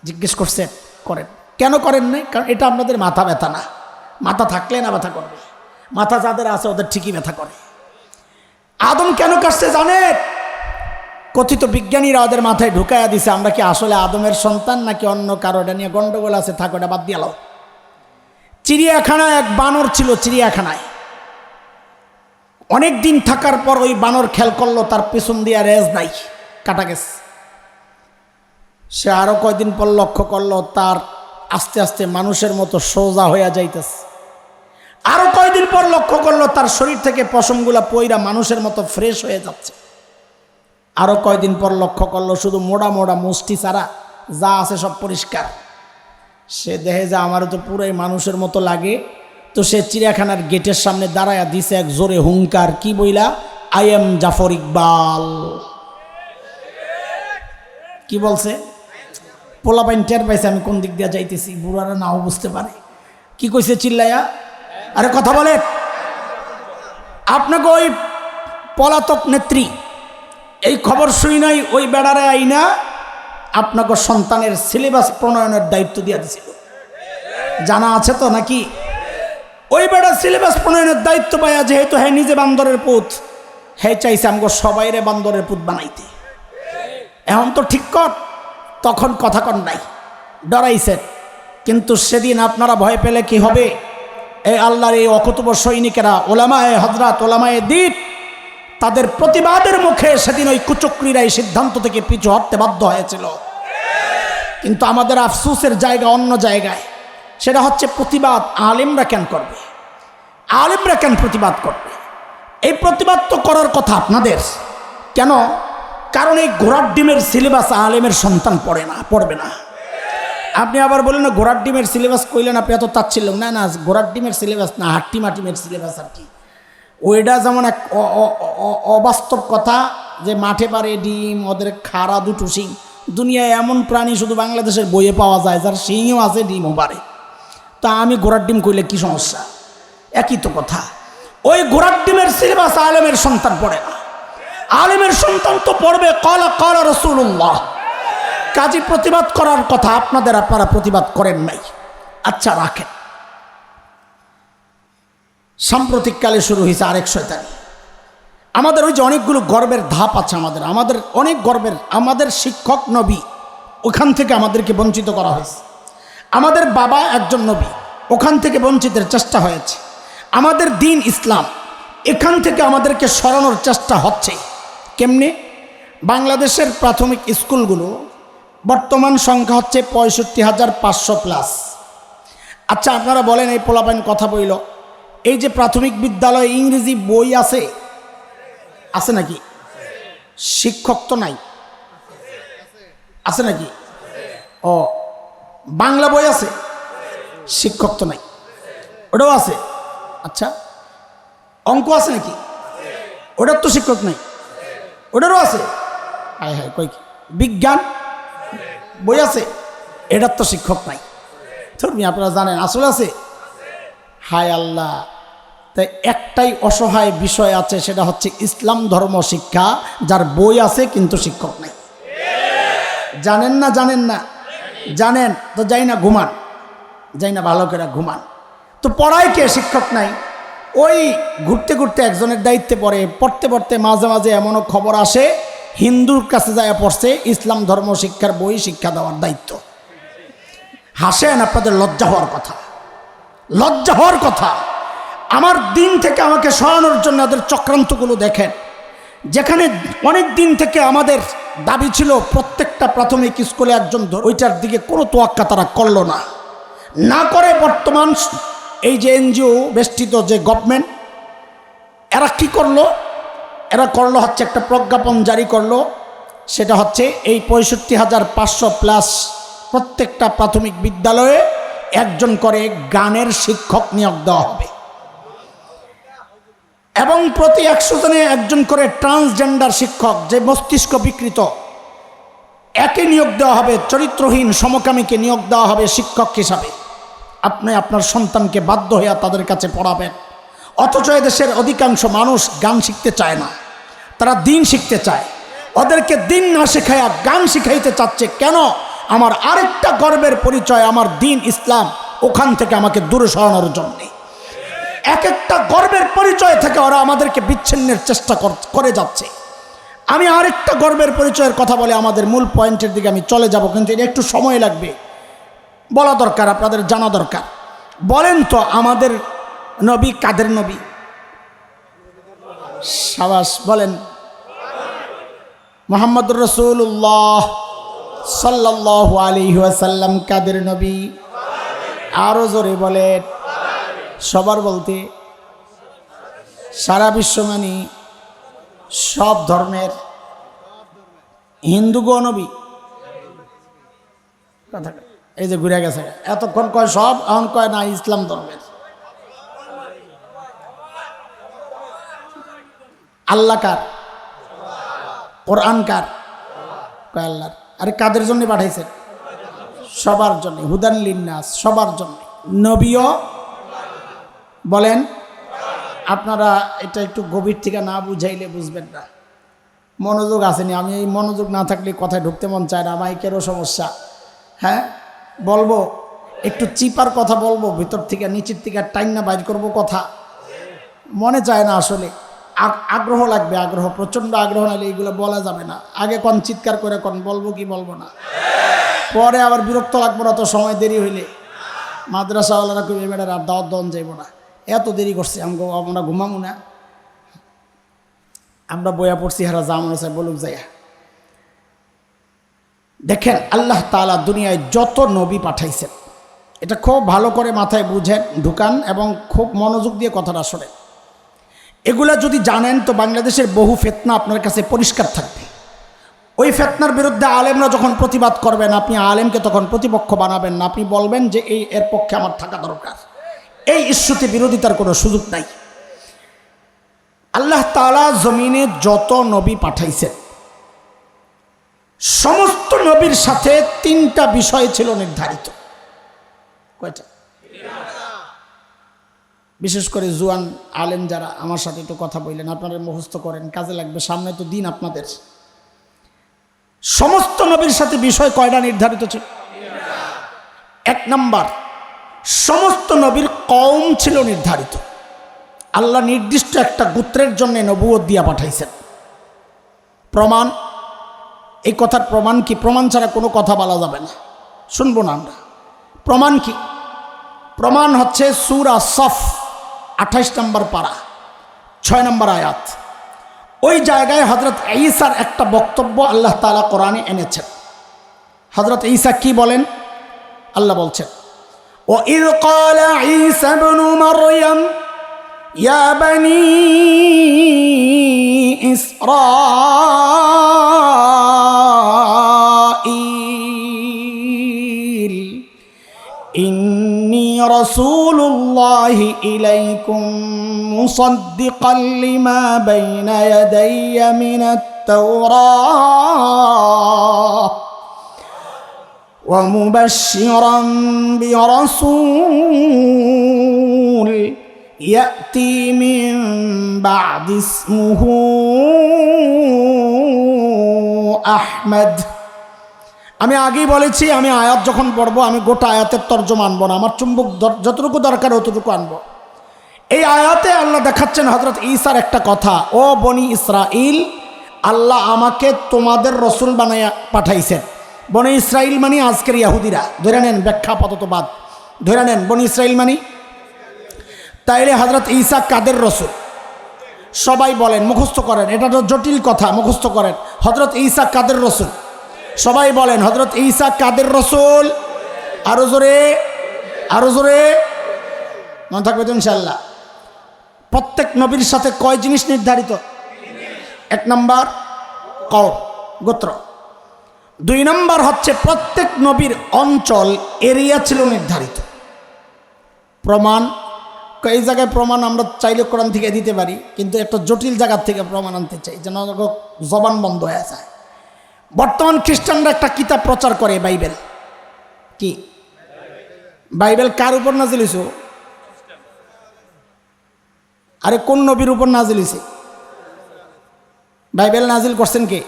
জিজ্ঞেস করছেন? করেন। কেন করেন নাই? কারণ এটা আপনাদের মাথা ব্যথা না। মাথা থাকলে না ব্যথা করবে, মাথা যাদের আছে ওদের ঠিকই ব্যথা করে। আদম কেন কাটছে জানেন? কথিত বিজ্ঞানীরা ওদের মাথায় ঢুকাইয়া দিছে আমরা কি আসলে আদমের সন্তান নাকি অন্য কারো, এটা নিয়ে গন্ডগোল আছে, থাক ওটা বাদ দিয়ে। চিড়িয়াখানায় এক বানর ছিল, চিড়িয়াখানায় অনেক দিন থাকার পর ওই বানর খেয়াল করলো তার পেছন দিয়ে রেজ নাই, কাটা গেছে। সে আরো কয়দিন পর লক্ষ্য করলো তার আস্তে আস্তে মানুষের মতো সোজা হইয়া যাইতেছে। আরো কয়দিন পর লক্ষ্য করলো তার শরীর থেকে পশমগুলা পইরা মানুষের মতো ফ্রেশ হয়ে যাচ্ছে। আরো কয়দিন পর লক্ষ্য করলো শুধু মোড়া মোড়া মুষ্টি ছাড়া যা আছে সব পরিষ্কার। সে দেখে যে আমারও তো পুরাই মানুষের মতো লাগে, তো সে চিড়িয়াখানার গেটের সামনে দাঁড়ায়া দিছে এক জোরে হুঙ্কার। কি বইলা? I am Zafar Iqbal. কি বলছে? পোলাপাইন টের পাইছে আমি কোন দিক দিয়ে যাইতেছি, বুড়ারা নাও বুঝতে পারে। কি কইছে চিল্লাইয়া? আরে কথা বলে। আপনাকে ওই পলাতক নেত্রী এই খবর শুই নাই, ওই বেড়ারে আইনা আপনাকে সন্তানের সিলেবাস প্রণয়নের দায়িত্ব দিয়ে দিছিল। জানা আছে তো নাকি? ওই বেড়া সিলেবাস প্রণয়নের দায়িত্ব পাইয়া যেহেতু হ্যাঁ নিজে বান্দরের পুত, হ্যাঁ চাইছে আমাকে সবাইরে বান্দরের পুত বানাইতে। এখন তো ঠিক কর, তখন কথা কন নাই, ডরাইছেন। কিন্তু সেদিন আপনারা ভয় পেলে কি হবে? এই আল্লাহর এই অকুতুব সৈনিকেরা, ওলামায়ে হযরত, ওলামায়ে দ্বীপ, তাদের প্রতিবাদের মুখে সেদিন ওই কুচক্রীরা এই সিদ্ধান্ত থেকে পিছু হটতে বাধ্য হয়েছিল। কিন্তু আমাদের আফসোসের জায়গা অন্য জায়গায়। সেটা হচ্ছে প্রতিবাদ আলেমরা কেন করবে? আলেমরা কেন প্রতিবাদ করবে? এই প্রতিবাদ তো করার কথা আপনাদের। কেন? কারণ এই ঘোড়ার ডিমের সিলেবাস আলেমের সন্তান পড়বে না। আপনি আবার বলেন না ঘোড়ার ডিমের সিলেবাস কইলেন, আপনি এত তাচ্ছিলেন না। না, ঘোড়ার ডিমের সিলেবাস না, হাট্টি মাটিমের সিলেবাস আর কি। ওইটা যেমন এক অবাস্তব কথা যে মাঠে পারে ডিম, ওদের খাড়া দুটো শিং। দুনিয়ায় এমন প্রাণী শুধু বাংলাদেশের বইয়ে পাওয়া যায় যার শিংও আছে, ডিমও পারে। তা আমি ঘোড়ার ডিম কইলে কি সমস্যা? একই তো কথা। ওই ঘোড়ার ডিমের সিলেবাস আলেমের সন্তান পড়ে না। আলেমের সন্তান তো পড়বে ক্বালা ক্বালা রাসূলুল্লাহ। কাজী প্রতিবাদ করার কথা আপনারা প্রতিবাদ করেন নাই। আচ্ছা রাখেন, সাম্প্রতিককালে শুরু হয়েছে আরেক শয়তানি। আমাদের ওই যে অনেকগুলো গর্বের ধাপ আছে, আমাদের অনেক গর্বের, আমাদের শিক্ষক নবী, ওখান থেকে আমাদেরকে বঞ্চিত করা হয়েছে। আমাদের বাবা একজন নবী, ওখান থেকে বঞ্চিতের চেষ্টা হয়েছে। আমাদের দিন ইসলাম, এখান থেকে আমাদেরকে সরানোর চেষ্টা হচ্ছে। কেমনে? বাংলাদেশের প্রাথমিক স্কুলগুলো বর্তমান সংখ্যা হচ্ছে ৬৫,৫০০+। আচ্ছা আপনারা বলেন, এই পোলাপাইন কথা বইল, এই যে প্রাথমিক বিদ্যালয়ে ইংরেজি বই আছে নাকি? শিক্ষক তো নাই, আছে নাকি? ও, বাংলা বই আছে, শিক্ষক তো নাই, ওটাও আছে। আচ্ছা, অঙ্ক আছে নাকি? ওটার তো শিক্ষক নাই, ওটারও আছে। হায় হায়, কই কি? বিজ্ঞান বই আছে, এটার তো শিক্ষক নাই। ধর্মী আপনারা জানেন আসলে আছে। হায় আল্লাহ, তাই একটাই অসহায় বিষয় আছে, সেটা হচ্ছে ইসলাম ধর্ম শিক্ষা, যার বই আছে কিন্তু শিক্ষক নাই। জানেন না? জানেন তো যাই না ঘুমান, ভালো করে ঘুমান। তো পড়ায় কে? শিক্ষক নাই। ওই ঘুরতে ঘুরতে একজনের দায়িত্বে পড়তে পড়তে মাঝে মাঝে এমনও খবর আসে হিন্দুর কাছে যায় পড়ছে, ইসলাম ধর্ম শিক্ষার বই শিক্ষা দেওয়ার দায়িত্ব। হাসেন, আপনাদের লজ্জা হওয়ার কথা। আমার দিন থেকে আমাকে সরানোর জন্য ওদের চক্রান্তগুলো দেখেন। যেখানে অনেক দিন থেকে আমাদের দাবি ছিল প্রত্যেকটা প্রাথমিক স্কুলে একজন, ওইটার দিকে কোনো তোয়াক্কা তারা করলো না করে বর্তমান এই যে এনজিও বেষ্টিত যে গভর্নমেন্ট, এরা কি করলো? এরা করলো হচ্ছে একটা প্রজ্ঞাপন জারি করলো, সেটা হচ্ছে এই ৬৫,৫০০+ প্রত্যেকটা প্রাথমিক বিদ্যালয়ে একজন করে গানের শিক্ষক নিয়োগ দেওয়া হবে, এবং প্রতি ১০০ জনে একজন করে ট্রান্সজেন্ডার শিক্ষক, যে মস্তিষ্ক বিকৃত, একে নিয়োগ দেওয়া হবে। চরিত্রহীন সমকামীকে নিয়োগ দেওয়া হবে শিক্ষক হিসাবে। আপনি আপনার সন্তানকে বাধ্য হইয়া তাদের কাছে পড়াবেন। অথচ এদেশের অধিকাংশ মানুষ গান শিখতে চায় না, তারা দিন শিখতে চায়। ওদেরকে দিন না শেখাইয়া গান শিখাইতে চাচ্ছে কেন? আমার আরেকটা গর্বের পরিচয় আমার দিন ইসলাম, ওখান থেকে আমাকে দূরে সরানোর জন্য। এক একটা গর্বের পরিচয় থেকে ওরা আমাদেরকে বিচ্ছিন্নের চেষ্টা করে যাচ্ছে। আমি আরেকটা গর্বের পরিচয়ের কথা বলে আমাদের মূল পয়েন্টের দিকে আমি চলে যাব, কিন্তু এটা একটু সময় লাগবে, বলা দরকার, আপনাদের জানা দরকার। বলেন তো আমাদের নবী কাদের নবী? সাবাস, বলেন। মুহাম্মদুর রাসূলুল্লাহ সাল্লাল্লাহু আলাইহি ওয়াসাল্লাম কাদের নবী? আরো জোরে বলেন। সবার বলতে সারা বিশ্ব মানি সব ধর্মের, হিন্দু গো নবী। কথা এই যে ঘুরে গেছে, এতক্ষণ কয় সব, এখন কয় না ইসলাম ধর্মের। আল্লাহ কার? কোরআন কার? কয় আল্লাহর। আরে কাদের জন্য পাঠাইছেন? সবার জন্য, হুদান লিন্নাস, সবার জন্য। নবীও বলেন। আপনারা এটা একটু গভীর থেকে না বুঝাইলে বুঝবেন না। মনোযোগ আসেনি, আমি এই মনোযোগ না থাকলে কথায় ঢুকতে মন চায় না, মাইকেরও সমস্যা। হ্যাঁ বলবো, একটু চিপার কথা বলবো, ভিতর থেকে নিচের থেকে টাইম না বাইর করবো কথা, মনে চায় না আসলে। আগ্রহ লাগবে, আগ্রহ, প্রচণ্ড আগ্রহ নাহলে এইগুলো বলা যাবে না। আগে কোন চিৎকার করে কোন বলবো কি বলবো না, পরে আবার বিরক্ত লাগবো না তো, সময় দেরি হইলে মাদ্রাসাওয়ালারা কবি মেয়েটার আর দাওয়াত দন যাইব না, এত দেরি করছে, আমরা ঘুমাবো না, আমরা বইয়া পড়ছি, হারা যা মনে চাই বলুক যাইয়া। দেখেন আল্লাহ তাআলা দুনিয়ায় যত নবী পাঠাইছেন, এটা খুব ভালো করে মাথায় বুঝেন, ঢুকান এবং খুব মনোযোগ দিয়ে কথাটা শোনেন। এগুলা যদি জানেন তো বাংলাদেশের বহু ফিতনা আপনার কাছে পরিষ্কার থাকবে। ওই ফিতনার বিরুদ্ধে আলেমরা যখন প্রতিবাদ করবেন, আপনি আলেমকে তখন প্রতিপক্ষ বানাবেন না, আপনি বলবেন যে এর পক্ষে আমার থাকা দরকার। এই ইস্যুতে বিরোধিতার কোনো সুযোগ নাই। আল্লাহ তাআলা জমিনে যত নবী পাঠাইছেন, সমস্ত নবীর সাথে 3টা বিষয় ছিল নির্ধারিত। কয়টা? বিশেষ করে জুয়ান আলেম যারা আমার সাথে একটু কথা বললেন, আপনারা মুখস্থ করেন, কাজে লাগবে, সামনে তো দিন আপনাদের। সমস্ত নবীর সাথে বিষয় কয়টা নির্ধারিত ছিল? 1 নাম্বার, সমস্ত নবীর কওম ছিল নির্ধারিত। আল্লাহ নির্দিষ্ট একটা গোত্রের জন্য নবুয়ত দিয়া পাঠাইছেন। প্রমাণ, এই কথার প্রমাণ কি? প্রমাণ ছাড়া কোনো কথা বলা যাবে না, শুনবো না আমরা। প্রমাণ কি? প্রমাণ হচ্ছে সূরা সফ 28 নম্বর পারা 6 নম্বর আয়াত। ওই জায়গায় হযরত ঈসার একটা বক্তব্য আল্লাহ তাআলা কোরআনে এনেছেন। হযরত ঈসা কি বলেন? আল্লাহ বলছেন, وَإِذْ قَالَ عِيسَى ابْنُ مَرْيَمَ يَا بَنِي إسرائيل إني رسول الله إليكم مصدقا لما بين يدي من التوراة ومبشرا برسول يأتي من بعد اسمه أحمد। আমি আগেই বলেছি, আমি আয়াত যখন পড়বো আমি গোটা আয়াতের তর্জমা আনবো না, আমার চুম্বক যতটুকু দরকার অতটুকু আনবো। এই আয়াতে আল্লাহ দেখাচ্ছেন হযরত ঈসার একটা কথা, ও বনি ইসরাইল, আল্লাহ আমাকে তোমাদের রসুল বানাইয়া পাঠাইছেন। বনি ইসরাইল মানে আজকের ইহুদিরা, ধরে নেন, ব্যাখ্যা আপাতত বাদ, ধরে নেন বনি ইসরাইল মানে। তাইলে হযরত ঈসা কাদের রসুল? সবাই বলেন, মুখস্থ করেন, এটা তো জটিল কথা, মুখস্থ করেন। হযরত ঈসা কাদের রসুল? সবাই বলেন, হযরত ঈসা কাদের রসুল? আরো জোরে, আরো জোরে, মনে থাকবে তো ইনশাআল্লাহ। প্রত্যেক নবীর সাথে কয় জিনিস নির্ধারিত? 1 নাম্বার কওম, গোত্র। 2 নাম্বার হচ্ছে প্রত্যেক নবীর অঞ্চল, এরিয়া ছিল নির্ধারিত। প্রমাণ, এই জায়গায় প্রমাণ আমরা চাইলে কোরআন থেকে দিতে পারি, কিন্তু একটা জটিল জায়গার থেকে প্রমাণ আনতে চাই যেন জবান বন্ধ হয়ে যায়। বর্তমান খ্রিস্টানরা একটা কিতাব প্রচার করে, বাইবেল। কি বাইবেল? কার উপর নাজিল হইছে? আরে কোন নবীর উপর নাজিল হইছে? বাইবেল নাজিল করছেন কে?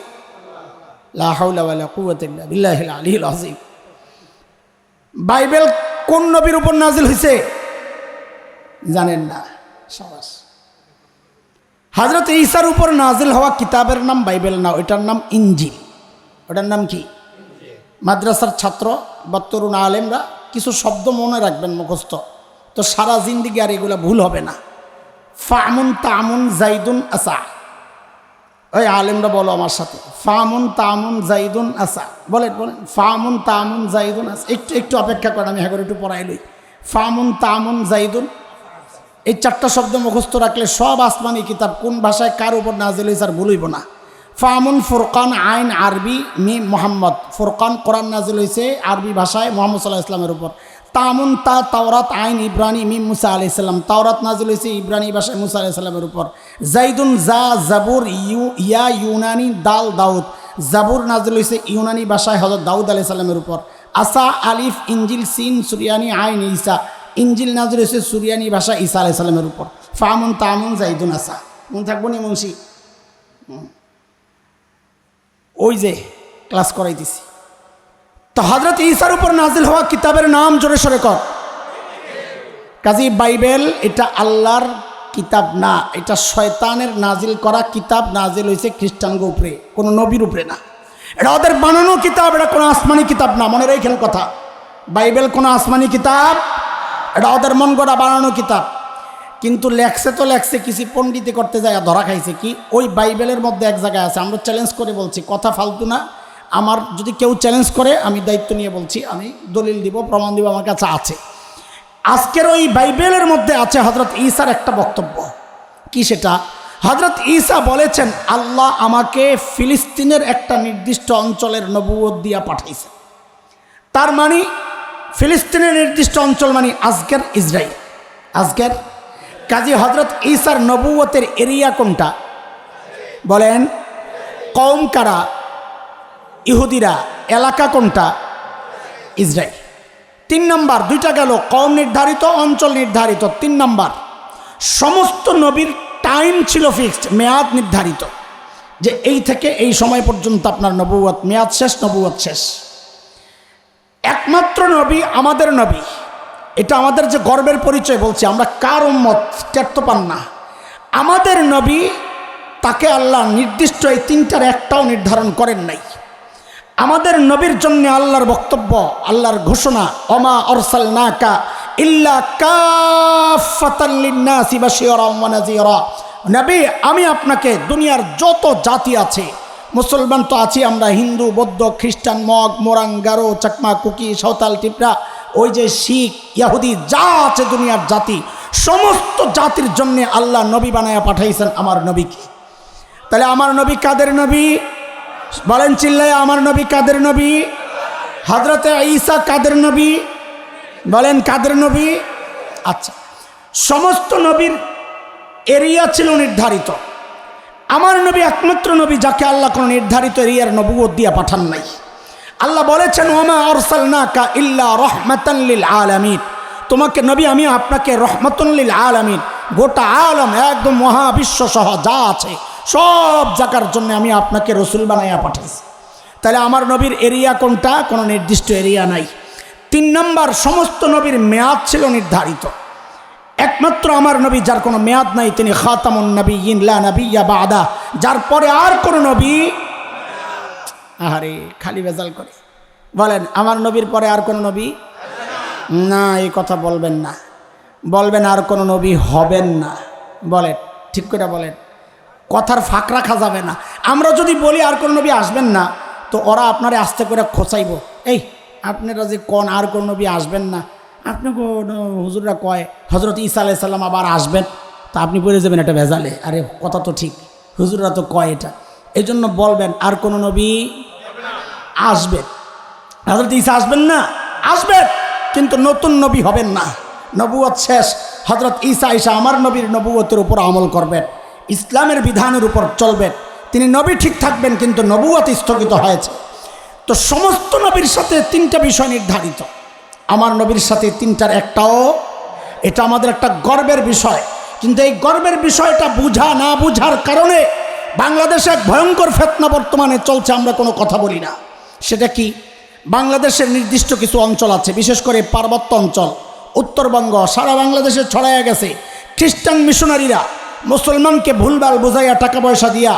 লা হাওলা ওয়ালা কুওয়াতা ইল্লা বিল্লাহিল আলিয়্যিল আযীম। বাইবেল কোন নবীর উপর নাজিল হইছে জানেন না? সাবাস। হযরত ঈসার উপর নাজিল হওয়া কিতাবের নাম বাইবেল না, ওইটার নাম ইনজিল। ওটার নাম কি? মাদ্রাসার ছাত্র বা তরুণ আলেমরা কিছু শব্দ মনে রাখবেন মুখস্থ, তো সারা জিন্দিগি আর এগুলো ভুল হবে না। ফামুন তামুন জাইদুন আসা, ওই আলেমরা বলো আমার সাথে, ফামুন তামুন জাইদুন আসা, বলেন বলেন, ফামুন তামুন জাইদুন আসা। একটু একটু অপেক্ষা করেন, আমি একটু পড়াই লই। ফামুন তামুন জাইদুন, এই 4টা শব্দ মুখস্থ রাখলে সব আসমানি কিতাব কোন ভাষায় কার উপর নাজিল হয়েছে আর ভুলইব না। ফামুন ফুরকান, আইন আরবি, মিম মোহাম্মদ। ফুরকান কোরআন নাজিল হয়েছে আরবি ভাষায় মোহাম্মদ সাল্লাল্লাহু আলাইহি ওয়াসাল্লামের উপর। তামুন তা তাওরাত, আইন ইব্রানি, মিম মুসা আলাইহিস সালাম। তাওরাত নাজিল হয়েছে ইব্রানি ভাষায় মুসা আলাইহিস সালামের উপর। জাইদুন জা জাবুর, ইয়া ইউনানি, দাল দাউদ। জাবুর নাজিল হয়েছে ইউনানি ভাষায় হযরত দাউদ আলাইহিস সালামের উপর। আসা আলিফ, ইনজিল সিন, সুরিয়ানি আইন ঈসা। ইনজিল নাজিল হয়েছে সুরিয়ানি ভাষা ঈসা আলাইহিস সালামের উপর। ফামুন তামুন জাইদুন আসা, মনে থাকবো নি মুন্সি? ওই যে ক্লাস করাইতেছি। তো হযরত ঈসার উপর নাজিল হওয়া কিতাবের নাম জোরে সরে কর। কাজী বাইবেল এটা আল্লাহর কিতাব না, এটা শয়তানের নাজিল করা কিতাব। নাজিল হয়েছে খ্রিস্টানদের উপরে, কোনো নবীর উপরে না। এটা ওদের বানানো কিতাব, এটা কোনো আসমানি কিতাব না, মনে রাখেন কথা। বাইবেল কোনো আসমানি কিতাব, এটা ওদের মন গড়া বানানো কিতাব। কিন্তু লেখছে তো লেখছে, কিছু পণ্ডিতি করতে যায় ধরা খাইছে। কি? ওই বাইবেলের মধ্যে এক জায়গায় আছে, আমরা চ্যালেঞ্জ করে বলছি, কথা ফালতু না। আমার যদি কেউ চ্যালেঞ্জ করে আমি দায়িত্ব নিয়ে বলছি, আমি দলিল দিব, প্রমাণ দিব, আমার কাছে আছে। আজকের ওই বাইবেলের মধ্যে আছে হযরত ঈসার একটা বক্তব্য। কি সেটা? হযরত ঈসা বলেছেন আল্লাহ আমাকে ফিলিস্তিনের একটা নির্দিষ্ট অঞ্চলের নবুয়ত দিয়া পাঠাইছে। তার মানে ফিলিস্তিনের নির্দিষ্ট অঞ্চল মানে আজকের ইসরায়েল, আজকের। কাজী হযরত ঈসার নবুয়তের এরিয়া কোনটা বলেন? কওম কারা? ইহুদিরা। এলাকা কোনটা? ইসরায়েল। 3 নম্বর, দুইটা গেল, কওম নির্ধারিত, অঞ্চল নির্ধারিত। 3 নম্বর, সমস্ত নবীর টাইম ছিল ফিক্সড, মেয়াদ নির্ধারিত, যে এই থেকে এই সময় পর্যন্ত আপনার নবুয়ত, মেয়াদ শেষ, নবুয়ত শেষ। একমাত্র নবী আমাদের নবী, এটা আমাদের যে গর্বের পরিচয়, বলছি আমরা কার উম্মত টের তো পান না। আমাদের নবী, তাকে আল্লাহ নির্দিষ্ট এই 3টার একটাও নির্ধারণ করেন নাই। আমাদের নবীর জন্য আল্লাহর বক্তব্য, আল্লাহর ঘোষণা, ওমা আরসালনাকা ইল্লা কাফাতাল লিন্নাসি বাশীরাম ওয়া নাযীরা। নবী, আমি আপনাকে দুনিয়ার যত জাতি আছে, মুসলমান তো আছি আমরা, হিন্দু, বৌদ্ধ, খ্রিস্টান, মগ, মোরাং, গারো, চাকমা, কুকি, সাঁওতাল, টিপরা, ওই যে শিখ, ইহুদি, যা আছে দুনিয়ার জাতি, সমস্ত জাতির জন্য আল্লাহ নবী বানায়া পাঠাইছেন আমার নবীকে। তাহলে আমার নবী কাদের নবী বলেন চিল্লায়? আমার নবী কাদের নবী? হযরতে ঈসা কাদের নবী বলেন? কাদের নবী? আচ্ছা, সমস্ত নবীর এরিয়া ছিল নির্ধারিত। আমার নবী একমাত্র নবী যাকে আল্লাহ কোনো নির্ধারিত এরিয়ার নবুয়ত দিয়া পাঠান নাই। আল্লাহ বলেছেন ওমা আরসালনাকা ইল্লা রাহমাতান লিল আলামিন, তোমাকে নবী আমি আপনাকে রহমাতুন লিল আলামিন, গোটা আলম একদম মহাবিশ্ব সহ যা আছে সব জায়গার জন্য আমি আপনাকে রসুল বানাইয়া পাঠাইছি। তাহলে আমার নবীর এরিয়া কোনটা? কোনো নির্দিষ্ট এরিয়া নাই। 3 নম্বর, সমস্ত নবীর মেয়াদ ছিল নির্ধারিত। একমাত্র আমার নবী যার কোনো মেয়াদ নাই, তিনি খাতামুন নবিয়্যিন লা নাবিয়্যা বাদা, যার পরে আর কোনো নবী। আরে খালি বেজাল করে বলেন আমার নবীর পরে আর কোনো নবী না, এই কথা বলবেন না, বলবেন আর কোনো নবী হবেন না। বলেন ঠিক করে বলেন, কথার ফাঁক রাখা যাবে না। আমরা যদি বলি আর কোনো নবী আসবেন না, তো ওরা আপনারে আস্তে করে খোঁচাইব, এই আপনারা যে কোন আর কোনো নবী আসবেন না, আপনি কোন হুজুররা কয় হযরত ঈসা আলাইহিস সালাম আবার আসবেন, তা আপনি পড়ে যাবেন এটা ভেজালে। আরে কথা তো ঠিক, হুজুররা তো কয় এটা, এই জন্য বলবেন আর কোনো নবী আসবেন। হযরত ঈসা আসবেন না, আসবেন, কিন্তু নতুন নবী হবেন না, নবুয়ত শেষ। হযরত ঈসা আইসা আমার নবীর নবুয়তের উপর আমল করবেন, ইসলামের বিধানের উপর চলবেন, তিনি নবী ঠিক থাকবেন, কিন্তু নবুয়ত স্থগিত হয়েছে। তো সমস্ত নবীর সাথে 3টা বিষয় নির্ধারিত, আমার নবীর সাথে 3টার একটাও। এটা আমাদের একটা গর্বের বিষয়, কিন্তু এই গর্বের বিষয়টা বুঝা না বুঝার কারণে বাংলাদেশে এক ভয়ঙ্কর ফিতনা বর্তমানে চলছে, আমরা কোনো কথা বলি না। সেটা কি? বাংলাদেশের নির্দিষ্ট কিছু অঞ্চল আছে, বিশেষ করে পার্বত্য অঞ্চল, উত্তরবঙ্গ, সারা বাংলাদেশে ছড়াইয়া গেছে। খ্রিস্টান মিশনারিরা মুসলমানকে ভুলভাল বুঝাইয়া টাকা পয়সা দিয়া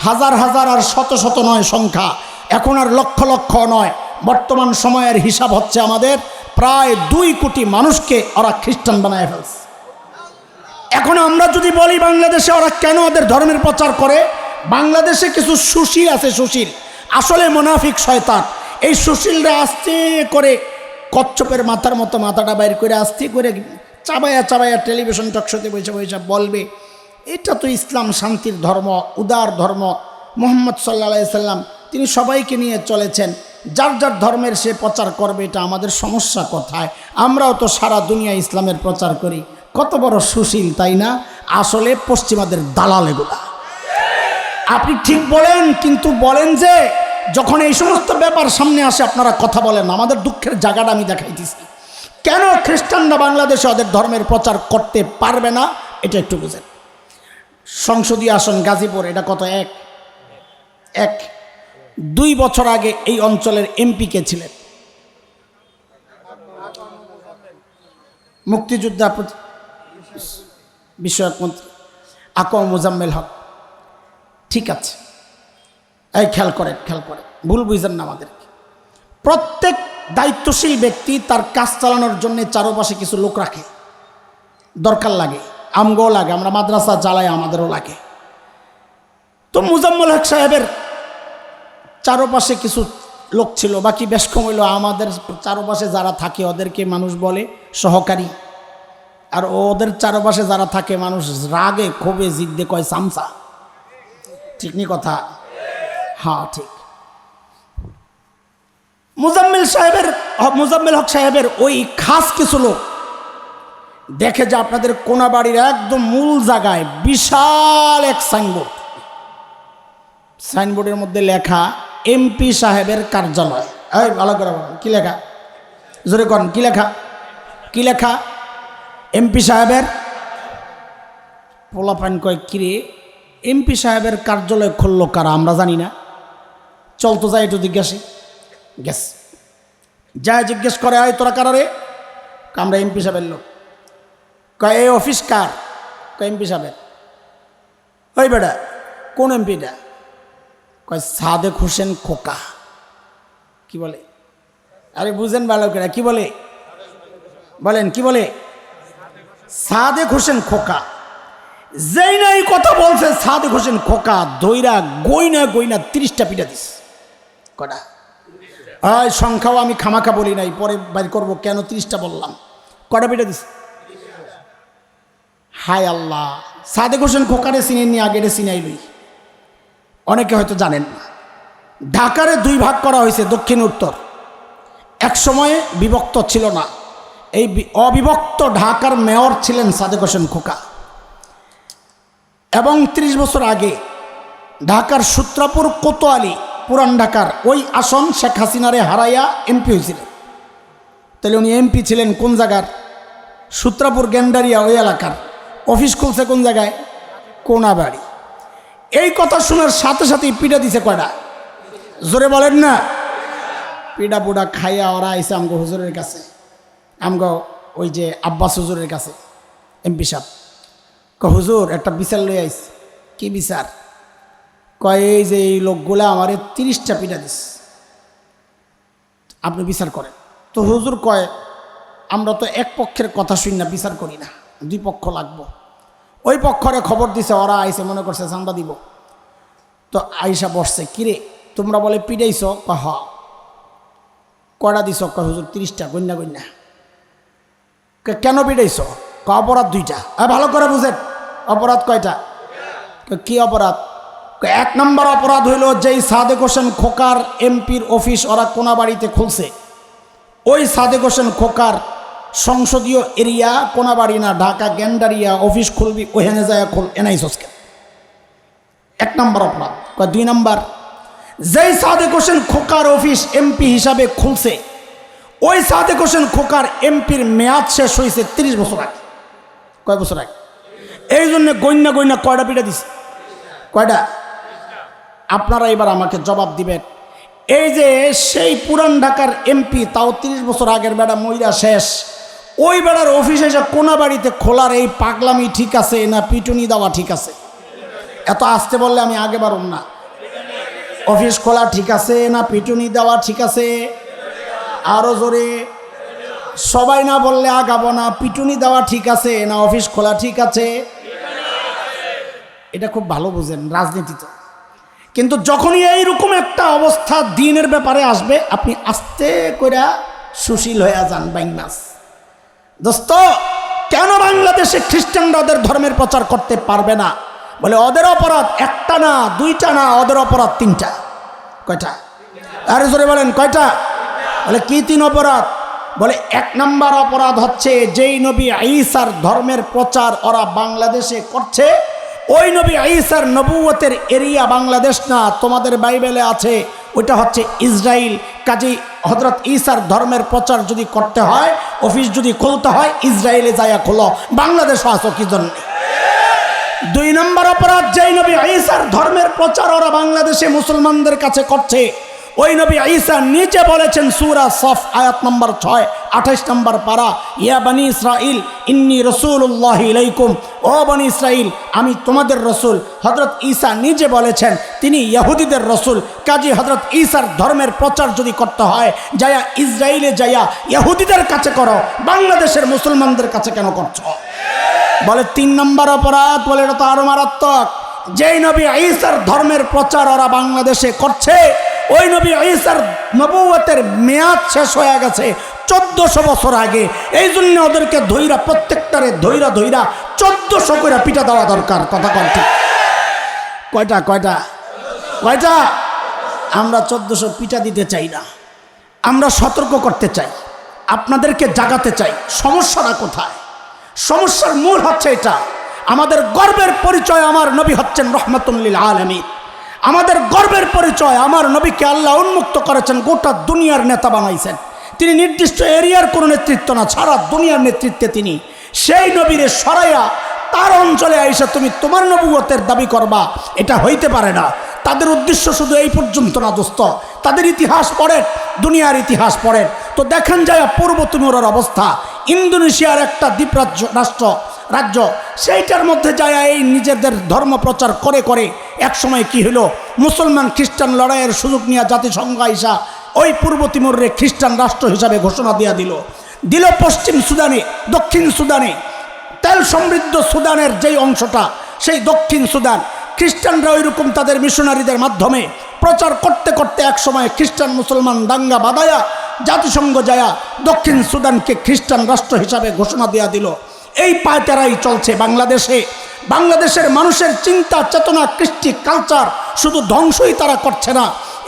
হাজার হাজার আর শত শত নয় সংখ্যা, এখন আর লক্ষ লক্ষ নয়, বর্তমান সময়ের হিসাব হচ্ছে আমাদের প্রায় 2 কোটি মানুষকে ওরা খ্রিস্টান বানায় ফেলছে। এখন আমরা যদি বলি বাংলাদেশে ওরা কেন ওদের ধর্মের প্রচার করে, বাংলাদেশে কিছু সুশীল আছে, সুশীল আসলে মুনাফিক শয়তান। এই সুশীলরা আস্তে করে কচ্ছপের মাথার মতো মাথাটা বাইর করে আস্তে করে চাবায়া চাবায়া টেলিভিশন টকশোতে বসে বসে বলবে এটা তো ইসলাম শান্তির ধর্ম, উদার ধর্ম, মুহাম্মদ সাল্লাল্লাহু আলাইহি সাল্লাম তিনি সবাইকে নিয়ে চলেছেন, যার যার ধর্মের সে প্রচার করবে, এটা আমাদের সমস্যা কোথায়? আমরাও তো সারা দুনিয়া ইসলামের প্রচার করি। কত বড় সুশীল, তাই না? আসলে পশ্চিমাদের দালাল এগুলা। আপনি ঠিক বলেন, কিন্তু বলেন যে যখন এই সমস্ত ব্যাপার সামনে আসে আপনারা কথা বলেন। আমাদের দুঃখের জায়গাটা আমি দেখাইতেছি, কেন খ্রিস্টানরা বাংলাদেশে ওদের ধর্মের প্রচার করতে পারবে না, এটা একটু বুঝেন। সংসদীয় আসন গাজীপুর, এটা কত? 1 2 বছর আগে এই অঞ্চলের এমপি কে ছিলেন? মুক্তিযোদ্ধা বিষয়ক মন্ত্রী আকম মোজাম্মেল হক। ঠিক আছে, এই খেয়াল করেন, ভুল বুঝেন না আমাদেরকে। প্রত্যেক দায়িত্বশীল ব্যক্তি তার কাজ চালানোর জন্য চারপাশে কিছু লোক রাখে, দরকার লাগে, আমগো লাগে, আমরা মাদ্রাসা চালাই, আমাদেরও লাগে। তো মোজাম্মেল হক সাহেবের চারপাশে কিছু লোক ছিল, বাকি বেশ কম হইল। আমাদের চারপাশে যারা থাকে ওদেরকে মানুষ বলে সহকারী। আর ওদের চারপাশে যারা থাকে মানুষ রাগে ক্ষোভে জিদ্দে কয় সামসা। ঠিক নি কথা? হ্যাঁ ঠিক। মুজাম্মেল হক সাহেবের ওই খাস কিছু লোক দেখে যে আপনাদের কোনাবাড়ির একদম মূল জায়গায় বিশাল এক সাইনবোর্ড, সাইনবোর্ডের মধ্যে লেখা এমপি সাহেবের কার্যালয়। এই ভালো করে বলেন কি লেখা, জোরে করেন কি লেখা, কি লেখা? এমপি সাহেবের। পোলাপান কয় কিরে এমপি সাহেবের কার্যালয় খুললো কারা, আমরা জানি না, চল তো যাই একটু জিজ্ঞাসি। গ্যাস যা জিজ্ঞেস করে আয় তোরা কারা রে? আমরা এমপি সাহেবের লোক। কয় এই অফিস কার? কয় এমপি সাহেবের। ওই বেটা কোন এমপিটা? কয় সাদেক হোসেন খোকা। কি বলে? আরে বুঝেন ভালো করে কি বলে, বলেন কি বলে? সাদেক হোসেন খোকা। যেই না এই কথা বলছে সাদেক হোসেন খোকা দইরা গইনা গইনা 30টা পিঠা দিস। কটা? হয় সংখ্যাও আমি খামাখা বলি নাই, পরে বাইর করবো কেন 30টা বললাম। কটা পিঠা দিস? হায় আল্লাহ, সাদেক হোসেন খোকারে চিনেননি, আগেরে চিনাইলই। অনেকে হয়তো জানেন না, ঢাকারে 2 ভাগ করা হয়েছে, দক্ষিণ উত্তর। এক সময়ে বিভক্ত ছিল না। এই অবিভক্ত ঢাকার মেয়র ছিলেন সাদেক হোসেন খোকা। এবং 30 বছর আগে ঢাকার সূত্রাপুর কোতোয়ালি পুরান ঢাকার ওই আসন শেখ হাসিনারে হারাইয়া এমপি হয়েছিলেন। তাহলে উনি এমপি ছিলেন কোন জায়গার? সূত্রাপুর গেন্ডারিয়া ওই এলাকার। অফিস খুলছে কোন জায়গায়? কোনাবাড়ি। এই কথা শোনার সাথে সাথেই পিঠা দিছে কয়টা? জোরে বলেন না। পিঠা পুডা খাইয়া ওরা আইসে আমগো হুজুরের কাছে, আমগো ওই যে আব্বাস হুজুরের কাছে। এমপি সাহেব হুজুর একটা বিচার লই আইস। কি বিচার? কয় এই যে এই লোকগুলা আমারে 30টা পিঠা দিস, আপনি বিচার করেন। তো হুজুর কয় আমরা তো এক পক্ষের কথা শুনি না, বিচার করি না, 2 পক্ষ লাগবো। ওই পক্ষরে খবর দিছে, ওরা আইসে মনে করছে চান্দা দিব। তো আইসা বসছে, কিরে তোমরা বলে পিটাইছ? হ। কয়টা দিছ? কয় হুজুর 30টা। গন্যা গন্যা। কেন পিটাইছ? অপরাধ 2টা। ভালো করে বুঝেন, অপরাধ কয়টা? কি অপরাধ? 1 নম্বর অপরাধ হইল যেই সাদেক হোসেন খোকার এমপির অফিস ওরা কোনাবাড়িতে খুলছে, ওই সাদেক হোসেন খোকার সংসদীয় এরিয়া কোনাবাড়ি না, ঢাকা গেন্ডারিয়া অফিস খুলবি, ওখানে যায় খোল, এনআইসকে। 1 নম্বর অপরাধ। 2 নম্বর, যেই সাদেক হোসেন খোকার অফিস এমপি হিসাবে খুলছে, ওই সাদেক হোসেন খোকার এমপির মেয়াদ শেষ হয়েছে 30 বছর আগে। কয় বছর আগে? এই জন্য গন্যা গন্যা কয়টা পিঠা দিছে? কয়টা? আপনারা এবার আমাকে জবাব দিবেন। এই যে সেই পুরান ঢাকার এমপি, তাও 30 বছর আগের বেড়া মইরা শেষ, ওই বেড়ার অফিস এসে কোনাবাড়িতে খোলার এই পাগলামি ঠিক আছে না পিটুনি দেওয়া ঠিক আছে? এত আসতে বললে আমি আগে বাড়ুম না। অফিস খোলা ঠিক আছে না পিটুনি দেওয়া ঠিক আছে? আরো জোরে। সবাই না বললে আগাবো না। পিটুনি দেওয়া ঠিক আছে না অফিস খোলা ঠিক আছে? এটা খুব ভালো বুঝেন রাজনীতিতে। কিন্তু যখনই এইরকম একটা অবস্থা দিনের ব্যাপারে আসবে, আপনি আস্তে করে সুশীল হয়ে যান বাইমাস। দোস্ত, কেন বাংলাদেশে খ্রিস্টানরা ওদের ধর্মের প্রচার করতে পারবে না? বলে ওদের অপরাধ 1টা না 2টা না, ওদের অপরাধ 3টা। কয়টা? আরে জোরে বলেন কয়টা? বলে কি 3 অপরাধ? বলে 1 নম্বর অপরাধ হচ্ছে যেই নবী ঈসার ধর্মের প্রচার ওরা বাংলাদেশে করছে, ওই নবী ঈসার নবুয়তের এরিয়া বাংলাদেশ না, তোমাদের বাইবেলে আছে ওইটা হচ্ছে ইসরায়েল। কাজী হযরত ঈসার ধর্মের প্রচার যদি করতে হয়, অফিস যদি খুলতে হয়, ইসরায়েলে যায়া খোলো, বাংলাদেশে আসো কি জন্য? 2 নম্বর অপরাধ, যেই নবী ঈসার ধর্মের প্রচার ওরা বাংলাদেশে মুসলমানদের কাছে করছে, ওই নবী ঈসা নিচে বলেছেন সূরা সফ আয়াত নম্বর 6, 28 নম্বর পারা, ইয়া বনি ইসরাইল ইন্নী রাসূলুল্লাহি ইলাইকুম, ও বনি ইসরাইল আমি তোমাদের রসুল। হযরত ঈসা নিজে বলেছেন তিনি ইহুদিদের রসুল। কাজী হযরত ঈসার ধর্মের প্রচার যদি করতে হয়, যায়া ইসরায়েলে যায়া ইহুদিদের কাছে করো, বাংলাদেশের মুসলমানদের কাছে কেন করছো? বলে 3 নম্বর অপরাধ। বলে এটা তো আরো মারাত্মক। যেই নবী ঈসার ধর্মের প্রচার ওরা বাংলাদেশে করছে, ওই নবী ঈসার নবুয়তের মেয়াদ শেষ হয়ে গেছে, 1400 বছর আগে। এই জন্য ওদেরকে ধৈরা, প্রত্যেকটারে ধৈরা 1400 করে পিঠা দেওয়া দরকার। কথা কন ঠিক? কয়টা কয়টা কয়টা? আমরা 1400 পিঠা দিতে চাই না, আমরা সতর্ক করতে চাই, আপনাদেরকে জাগাতে চাই। সমস্যাটা কোথায়? সমস্যার মূল হচ্ছে এটা, আমাদের গর্বের পরিচয় আমার নবী হচ্ছেন রহমাতুল লিল আলামিন। আমাদের গর্বের পরিচয়, আমার নবীকে আল্লাহ উন্মুক্ত করেছেন, গোটা দুনিয়ার নেতা বানাইছেন। তিনি নির্দিষ্ট এরিয়ার কোনো নেতৃত্ব না, সারা দুনিয়ার নেতৃত্বে তিনি। সেই নবীরে সরাইয়া তার অঞ্চলে আইসা তুমি তোমার নবুয়তের দাবি করবা, এটা হইতে পারে না। তাদের উদ্দেশ্য শুধু এই পর্যন্ত না দোস্ত, তাদের ইতিহাস পড়েন, দুনিয়ার ইতিহাস পড়েন তো দেখেন যায় পূর্ব তিমুরের অবস্থা। ইন্দোনেশিয়ার একটা দ্বীপরাজ্য রাজ্য, সেইটার মধ্যে যায় এই নিজেদের ধর্ম প্রচার করে করে একসময় কি হলো, মুসলমান খ্রিস্টান লড়াইয়ের সুযোগ নিয়ে জাতিসংঘ আইসা ওই পূর্ব তিমুরে খ্রিস্টান রাষ্ট্র হিসাবে ঘোষণা দিয়া দিল পশ্চিম সুদানে, দক্ষিণ সুদানে, তেল সমৃদ্ধ সুদানের যেই অংশটা, সেই দক্ষিণ সুদান খ্রিস্টানরা ওইরকম তাদের মিশনারিদের মাধ্যমে প্রচার করতে করতে একসময় খ্রিস্টান মুসলমান দাঙ্গা বাঁধায়া জাতিসংঘ যায়া দক্ষিণ সুদানকে খ্রিস্টান রাষ্ট্র হিসাবে ঘোষণা দেওয়া দিল। এই পায়তারাই চলছে বাংলাদেশে। বাংলাদেশের মানুষের চিন্তা চেতনা, কৃষ্টি, কালচার শুধু ধ্বংসই তারা করছে না,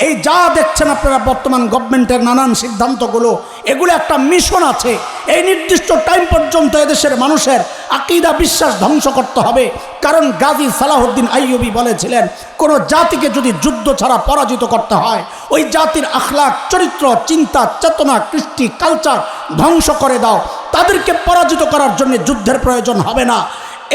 এই যা দেখছেন আপনারা বর্তমান গভর্নমেন্টের নানান সিদ্ধান্তগুলো, এগুলো একটা মিশন আছে। এই নির্দিষ্ট টাইম পর্যন্ত এদেশের মানুষের আকীদা বিশ্বাস ধ্বংস করতে হবে। কারণ গাজী সালাহুদ্দিন আইয়ুবী বলেছিলেন, কোনো জাতিকে যদি যুদ্ধ ছাড়া পরাজিত করতে হয়, ওই জাতির আখলাক, চরিত্র, চিন্তা, চেতনা, কৃষ্টি, কালচার ধ্বংস করে দাও, তাদেরকে পরাজিত করার জন্য যুদ্ধের প্রয়োজন হবে না।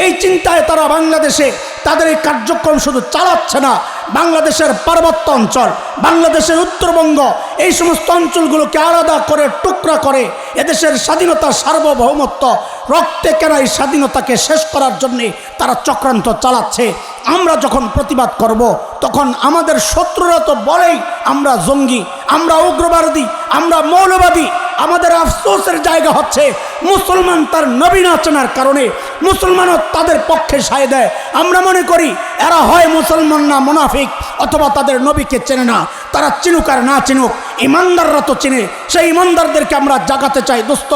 এই চিন্তায় তারা বাংলাদেশে তাদের এই কার্যক্রম শুধু চালাচ্ছে না, বাংলাদেশের পার্বত্য অঞ্চল, বাংলাদেশের উত্তরবঙ্গ, এই সমস্ত অঞ্চলগুলোকে আলাদা করে টুকরা করে এদেশের স্বাধীনতা, সার্বভৌমত্ব, রক্তে কেনা এই স্বাধীনতাকে শেষ করার জন্যে তারা চক্রান্ত চালাচ্ছে। আমরা যখন প্রতিবাদ করব, তখন আমাদের শত্রুরা তো বলেই আমরা জঙ্গি, আমরা উগ্রবাদী, আমরা মৌলবাদী। আমাদের আফসোসের জায়গা হচ্ছে মুসলমান তার নবী না চেনার কারণে মুসলমানও তাদের পক্ষে সায় দেয়। আমরা মনে করি এরা হয় মুসলমান না মুনাফিক, অথবা তাদের নবীকে চেনে না। তারা চিনুক আর না চিনুক, ইমানদাররা তো চেনে। সেই ইমানদারদেরকে আমরা জাগাতে চাই। দোস্ত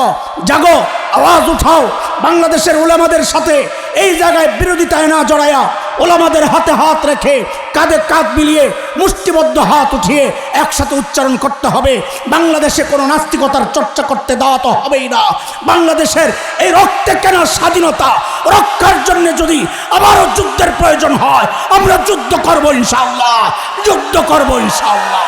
জাগো, আওয়াজ উঠাও, বাংলাদেশের উলামাদের সাথে এই জায়গায় বিরোধিতায় না জড়ায়া ওলামাদের হাতে হাত রেখে কাঁধে কাঁধ মিলিয়ে মুষ্টিবদ্ধ হাত উঠিয়ে একসাথে উচ্চারণ করতে হবে, বাংলাদেশে কোনো নাস্তিকতার চর্চা করতে দেওয়া তো হবেই না। বাংলাদেশের এই রক্তে কেনা স্বাধীনতা রক্ষার জন্য যদি আবারও যুদ্ধের প্রয়োজন হয়, আমরা যুদ্ধ করব ইনশাআল্লাহ, যুদ্ধ করব ইনশাআল্লাহ।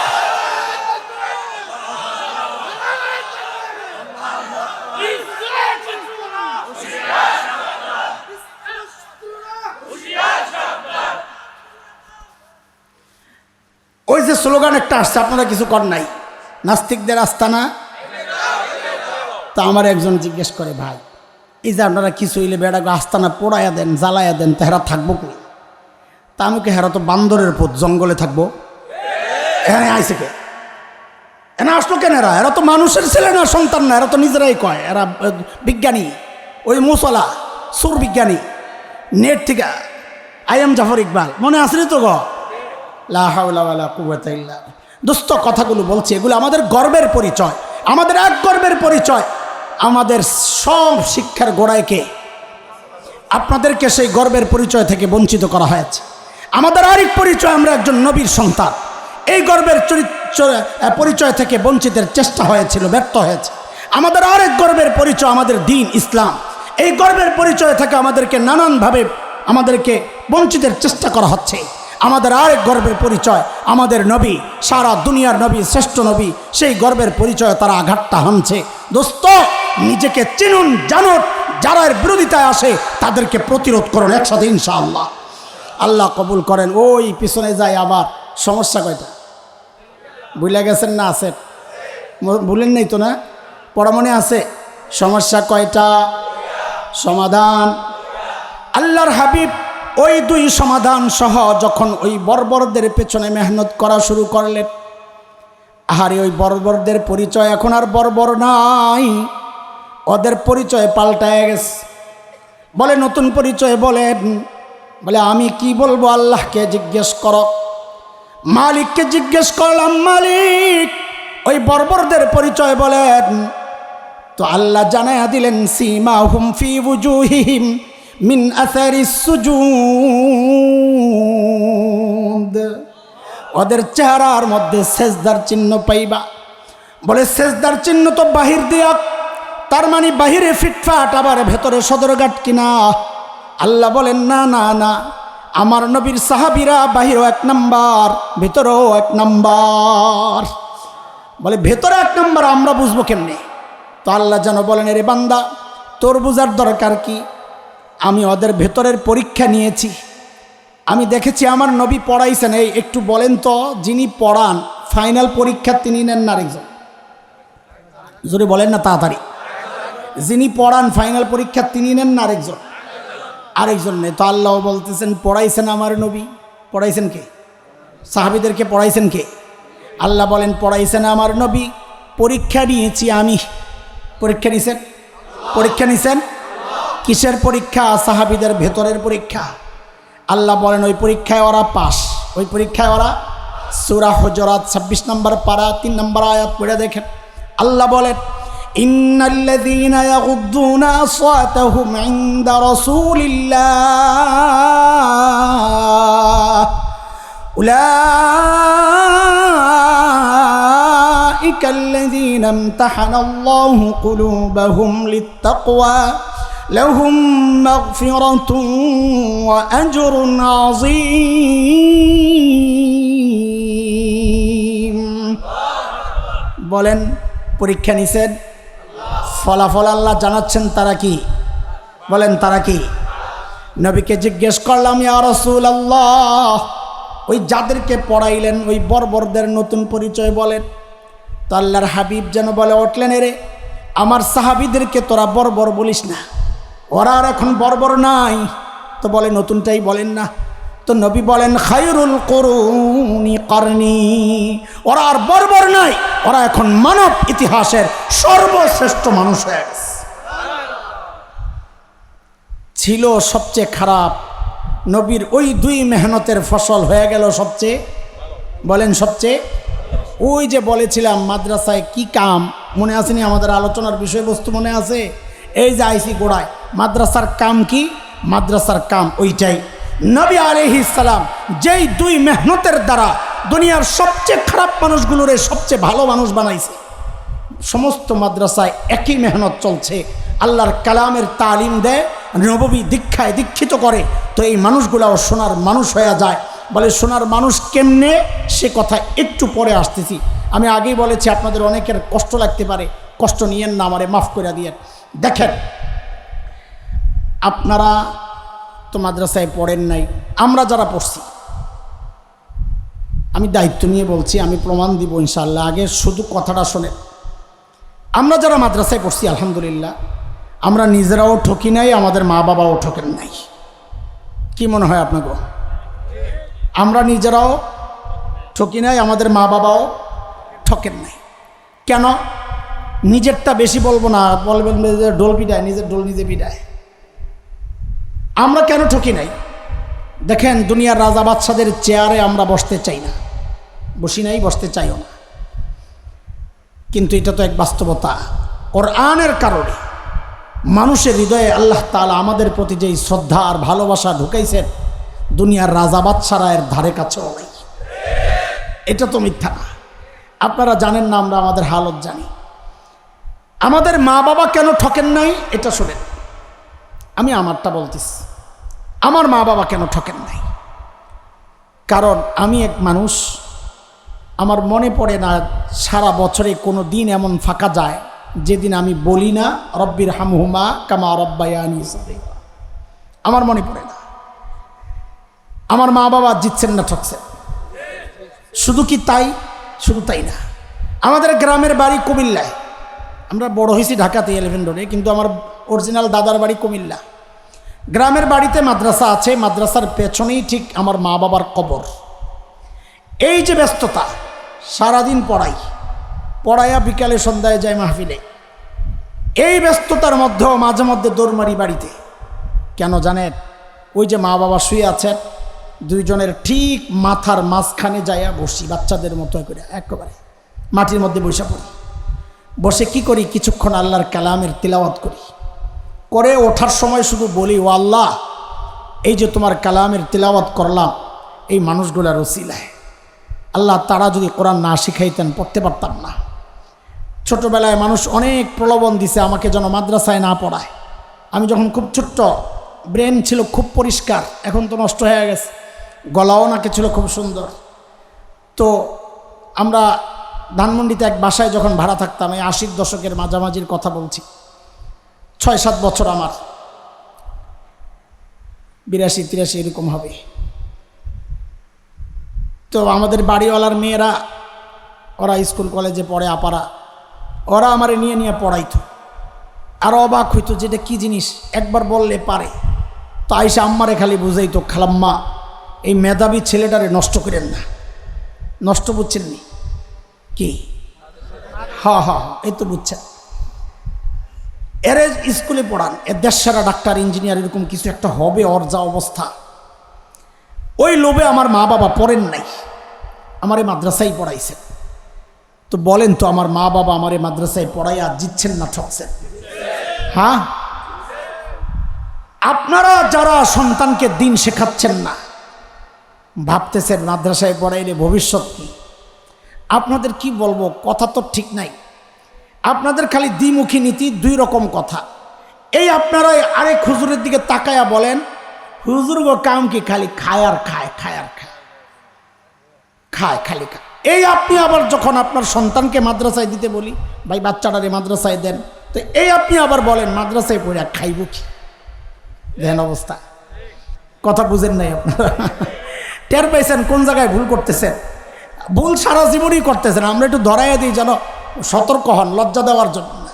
ওই যে স্লোগান একটা আসছে, আপনারা কিছু কর নাই, নাস্তিকদের আস্তানা। তা আমার একজন জিজ্ঞেস করে, ভাই এই যে আপনারা কিছু হইলে বেড়াকে আস্তানা পোড়াইয়া দেন, জ্বালাইয়া দেন, তো হেরা থাকবো কই? তা আমাকে হেরা তো বান্দরের পথ, জঙ্গলে থাকবো। এখানে আইসে কে? এরা আসলো কেন? এরা তো মানুষের ছেলে না, সন্তান না, এরা তো নিজেরাই কয় এরা বিজ্ঞানী, ওই মুসলা সুর বিজ্ঞানী। নেট থেকে আইএম জাফর ইকবাল মনে আসলে তো গো, লা হাওলা ওয়ালা কুওয়াতা ইল্লা বিল্লাহ। দোস্ত কথাগুলো বলছি, এগুলো আমাদের গর্বের পরিচয়, আমাদের এক গর্বের পরিচয়। আমাদের সব শিক্ষার গোড়ায় কে? আপনাদেরকে সেই গর্বের পরিচয় থেকে বঞ্চিত করা হয়েছে। আমাদের আরেক পরিচয়, আমরা একজন নবীর সন্তান। এই গর্বের পরিচয় থেকে বঞ্চিতের চেষ্টা হয়েছিল, ব্যর্থ হয়েছে। আমাদের আরেক গর্বের পরিচয় আমাদের দ্বীন ইসলাম। এই গর্বের পরিচয় থেকে আমাদেরকে নানানভাবে আমাদেরকে বঞ্চিতের চেষ্টা করা হচ্ছে। আমাদের আরেক গর্বের পরিচয় আমাদের নবী, সারা দুনিয়ার নবী, শ্রেষ্ঠ নবী, সেই গর্বের পরিচয় তারা আঘাতটা হানছে। দোস্ত নিজেকে চিনুন, জানুন, যারা এর বিরোধিতায় আসে তাদেরকে প্রতিরোধ করুন একসাথে ইনশাআল্লাহ। আল্লাহ কবুল করেন। ওই পিছনে যায় আবার সমস্যা কয়টা ভুলে গেছেন না? আছে, ভুলেন নাই তো না? পড়া মনে আছে? সমস্যা কয়টা? সমাধান। আল্লাহর হাবিব ওই দুই সমাধান সহ যখন ওই বর্বরদের পেছনে মেহনত করা শুরু করলেন, আহারে ওই বর্বরদের পরিচয় এখন আর বর্বর নাই, ওদের পরিচয় পাল্টায় গেছে। বলে নতুন পরিচয় বলেন, বলে আমি কি বলবো আল্লাহকে জিজ্ঞেস করো। মালিককে জিজ্ঞেস করলাম, মালিক ওই বর্বরদের পরিচয় বলেন। তো আল্লাহ জানায়া দিলেন সীমাহুম ফি ওয়ুজুহিহিম মিন আসারিস সুজুদ, ওদের চেহারার মধ্যে সেজদার চিহ্ন পাইবা। বলে সেজদার চিহ্ন তো বাহির দিয়া, তার মানে বাহিরে ফিটফাট আবার ভেতরে সদরঘাট কিনা? আল্লাহ বলেন না না না, আমার নবীর সাহাবীরা বাহিরও 1 নাম্বার, ভেতরেও 1 নাম্বার। বলে ভেতরে 1 নাম্বার আমরা বুঝবো কেমনে? তো আল্লাহ যেন বলেন, এরে বান্দা তোর বুঝার দরকার কি? আমি ওদের ভেতরের পরীক্ষা নিয়েছি, আমি দেখেছি আমার নবী পড়াইছেন। এই একটু বলেন তো, যিনি পড়ান ফাইনাল পরীক্ষা তিনি নেন না আরেকজন? জোরে বলেন না তাড়াতাড়ি। যিনি পড়ান ফাইনাল পরীক্ষা তিনি নেন না আরেকজন? আরেকজন নেই। তো আল্লাহ বলতেছেন পড়াইছেন আমার নবী। পড়াইছেন কে? সাহাবীদেরকে পড়াইছেন কে? আল্লাহ বলেন পড়াইছেন আমার নবী, পরীক্ষা নিয়েছি আমি। পরীক্ষা নিছেন? পরীক্ষা নিছেন? কিসের পরীক্ষা? সাহাবীদের ভেতরের পরীক্ষা। আল্লাহ বলেন ওই পরীক্ষায় ওরা পাস, ওই পরীক্ষায় ওরা। সূরা হুজুরাত 26 নম্বর পারা 3 নম্বর আয়াত পড়ে দেখেন। আল্লাহ বলেন ইন্নাল্লাযীনা ইয়াগুদ্দুনা আসওয়াতাহুম ইনদা রাসূলিল্লাহ উলাইকাল্লাযীনা ইমতাহানাল্লাহু কুলুবাহুম লিত্তাকওয়া লাহুম মাগফিরাতুন ওয়া আজরুন আযীম। বলেন পরীক্ষা নিছেন, ফলাফল আল্লাহ জানাচ্ছেন। তারা কি? বলেন তারা কি? নবীকে জিজ্ঞেস করলাম, ইয়া রাসূলুল্লাহ, ওই যাদেরকে পড়াইলেন ওই বর্বরদের নতুন পরিচয় বলেন। তো আল্লাহর হাবিব যেন বলে উঠলেন, এরে আমার সাহাবীদেরকে তোরা বর্বর বলিস না, ওরা আর এখন বর্বর নাই। তো বলে নতুনটাই বলেন না। তো নবী বলেন খায়রুল কুরুনি করনি, ওরা আর বর্বর নাই, ওরা এখন মানব ইতিহাসের সর্বশ্রেষ্ঠ মানুষ হয়ে গেছে। ছিল সবচেয়ে খারাপ, নবীর ওই 2 মেহনতের ফসল হয়ে গেল সবচেয়ে। বলেন সবচেয়ে। ওই যে বলেছিলাম মাদ্রাসায় কি কাম, মনে আসেনি? আমাদের আলোচনার বিষয়বস্তু মনে আছে? এই যে আইসি গোড়ায়, মাদ্রাসার কাম কি? মাদ্রাসার কাম ওইটাই। নবী আলাইহিস সালাম যেই 2 মেহনতের দ্বারা দুনিয়ার সবচেয়ে খারাপ মানুষগুলোরে সবচেয়ে ভালো মানুষ বানাইছে। সমস্ত মাদ্রাসায় একই মেহনত চলছে, আল্লাহর কালামের তালিম দেয়, নববী দীক্ষায় দীক্ষিত করে। তো এই মানুষগুলাও সোনার মানুষ হয়ে যায়। বলে সোনার মানুষ কেমনে, সে কথা একটু পরে আসতেছি। আমি আগেই বলেছি আপনাদের অনেকের কষ্ট লাগতে পারে, কষ্ট নিয়েন না, আমারে মাফ করে দিয়েন। দেখেন আপনারা তো মাদ্রাসায় পড়েন নাই, আমরা যারা পড়ছি, আমি দায়িত্ব নিয়ে বলছি, আমি প্রমাণ দিব ইনশাআল্লাহ। আগে শুধু কথাটা শোনেন। আমরা যারা মাদ্রাসায় পড়ছি আলহামদুলিল্লাহ, আমরা নিজেরাও ঠকি নাই, আমাদের মা বাবাও ঠকেন নাই। কি মনে হয় আপনাকে? আমরা নিজেরাও ঠকি নাই, আমাদের মা বাবাও ঠকেন নাই। কেন? নিজেরটা বেশি বলবো না, বলবেন যে ডোল পিটায়, নিজের ডোল নিজে পিটায়। আমরা কেন ঠকি নাই? দেখেন দুনিয়ার রাজা বাদশাদের চেয়ারে আমরা বসতে চাই না, বসি নাই, বসতে চাইও না। কিন্তু এটা তো এক বাস্তবতা। কোরআনের কারণে মানুষের হৃদয়ে আল্লাহ তাআলা আমাদের প্রতি যেই শ্রদ্ধা আর ভালোবাসা ঢুকাইছেন, দুনিয়ার রাজা বাদশারা এর ধারে কাছেও নাই। এটা তো মিথ্যা না। আপনারা জানেন না, আমরা আমাদের হালত জানি। আমাদের মা বাবা কেন ঠকেন নাই এটা শোনেন। আমি আমারটা বলতেছি, আমার মা বাবা কেন ঠকেন নাই। কারণ আমি এক মানুষ, আমার মনে পড়ে না সারা বছরে কোনো দিন এমন ফাঁকা যায় যেদিন আমি বলি না রব্বির হামহুমা কামা রব্বায়ানি সগীরা। আমার মনে পড়ে না। আমার মা বাবা জিতছেন না ঠকছেন? শুধু কি তাই? শুধু তাই না, আমাদের গ্রামের বাড়ি কুমিল্লায়। আমরা বড় হয়েছি ঢাকাতে 11 রোডে, কিন্তু আমার অরিজিনাল দাদার বাড়ি কুমিল্লা। গ্রামের বাড়িতে মাদ্রাসা আছে, মাদ্রাসার পেছনেই ঠিক আমার মা বাবার কবর। এই যে ব্যস্ততা, সারাদিন পড়াইয়া বিকালে সন্ধ্যায় যায় মাহফিলে, এই ব্যস্ততার মধ্যেও মাঝে মধ্যে দৌড় মারি বাড়িতে। কেন জানেন? ওই যে মা বাবা শুয়ে আছেন, 2 জনের ঠিক মাথার মাঝখানে যাইয়া বসি, বাচ্চাদের মতো করে একেবারে মাটির মধ্যে বসে পড়ি। বসে কি করি, কিছুক্ষণ আল্লাহর কালামের তিলাওয়াত করি, করে ওঠার সময় শুধু বলি, ও আল্লাহ, এই যে তোমার কালামের তিলাওয়াত করলাম এই মানুষগুলার ওসিলায়, আল্লাহ তারা যদি কোরআন না শিখাইতেন পড়তে পারতাম না। ছোটবেলায় মানুষ অনেক প্রলোভন দিছে আমাকে যেন মাদ্রাসায় না পড়ায়। আমি যখন খুব ছোট্ট, ব্রেন ছিল খুব পরিষ্কার, এখন তো নষ্ট হয়ে গেছে, গলাও নাকি ছিল খুব সুন্দর। তো আমরা ধানমন্ডিতে এক বাসায় যখন ভাড়া থাকতাম, এই 80-র দশকের মাঝামাঝির কথা বলছি, 6-7 বছর আমার, 82-83 এরকম হবে। তো আমাদের বাড়িওয়ালার মেয়েরা, ওরা স্কুল কলেজে পড়ে, আপারা, ওরা আমারে নিয়ে নিয়ে পড়াইতো। আর অবাক হইতো যে এটা কী জিনিস, একবার বললে পারে। তো আইসা আম্মারে খালি বুঝাইতো, খালাম্মা এই মেধাবী ছেলেটারে নষ্ট করেন না। নষ্ট বুঝছেননি কি? হ্যাঁ হ্যাঁ হ্যাঁ, এই তো বুঝছেন। এরে স্কুলে পড়ান, এর দেশসেরা ডাক্তার, ইঞ্জিনিয়ার, এরকম কিছু একটা হবে, ওর যা অবস্থা। ওই লোভে আমার মা বাবা পড়েন নাই, আমার এই মাদ্রাসায় পড়াইছেন। তো বলেন তো, আমার মা বাবা আমার এই মাদ্রাসায় পড়াই আর জিতছেন না ঠকছেন? হ্যাঁ, আপনারা যারা সন্তানকে দিন শেখাচ্ছেন না, ভাবতেছেন মাদ্রাসায় পড়াইলে ভবিষ্যৎ কি, আপনাদের কি বলবো, কথা তো ঠিক নাই। আপনাদের খালি দ্বিমুখী নীতি, 2 রকম কথা। এই আপনারা আরেক হুজুরের দিকে তাকায়া বলেন, হুজুর গো কাম কি, খালি খায় আর খায়, খায় আর খায়, খায় খালি খায়। এই আপনি আবার যখন আপনার সন্তানকে মাদ্রাসায় দিতে বলি, ভাই বাচ্চাটারে মাদ্রাসায় দেন, তো এই আপনি আবার বলেন মাদ্রাসায় পড়ে খাইব কি? দেন অবস্থা, কথা বুঝেন নাই আপনারা। টের পাইছেন কোন জায়গায় ভুল করতেছেন? ভুল সারা জীবনই করতেছেন। আমরা একটু ধরাইয়া দিই যেন সতর্ক হন, লজ্জা দেওয়ার জন্য না।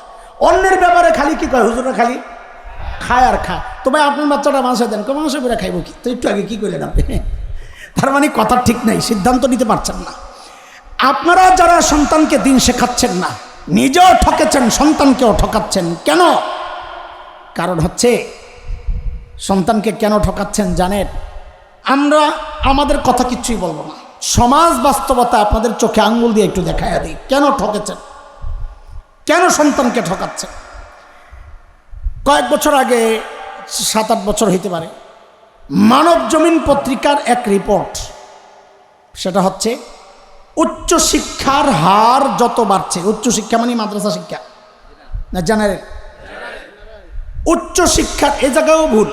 অন্যের ব্যাপারে খালি কি কয়, হুজুরা খালি খায় আর খায়। তো ভাই আপনার বাচ্চাটা মাংসে দেন, মাংসে করে খাইব কি? তো একটু আগে কি করলেন আপনি? তার মানে কথা ঠিক নাই, সিদ্ধান্ত নিতে পারছেন না। আপনারা যারা সন্তানকে দিন শেখাচ্ছেন না, নিজেও ঠকেছেন, সন্তানকেও ঠকাচ্ছেন। কেন? কারণ হচ্ছে, সন্তানকে কেন ঠকাচ্ছেন জানেন? আমরা আমাদের কথা কিচ্ছুই বলবো না, সমাজ বাস্তবতা আপনাদের চোখে আঙ্গুল দিয়ে একটু দেখাইয়া দিই, কেন ঠকেছেন, কেন সন্তানকে ঠকাচ্ছেন। কয়েক বছর আগে, 7-8 বছর হইতে পারে, মানব জমিন পত্রিকার এক রিপোর্ট, সেটা হচ্ছে উচ্চশিক্ষার হার যত বাড়ছে, উচ্চশিক্ষা মানে মাদ্রাসা শিক্ষা না, জেনারেল উচ্চশিক্ষার, এই জায়গায়ও ভুল।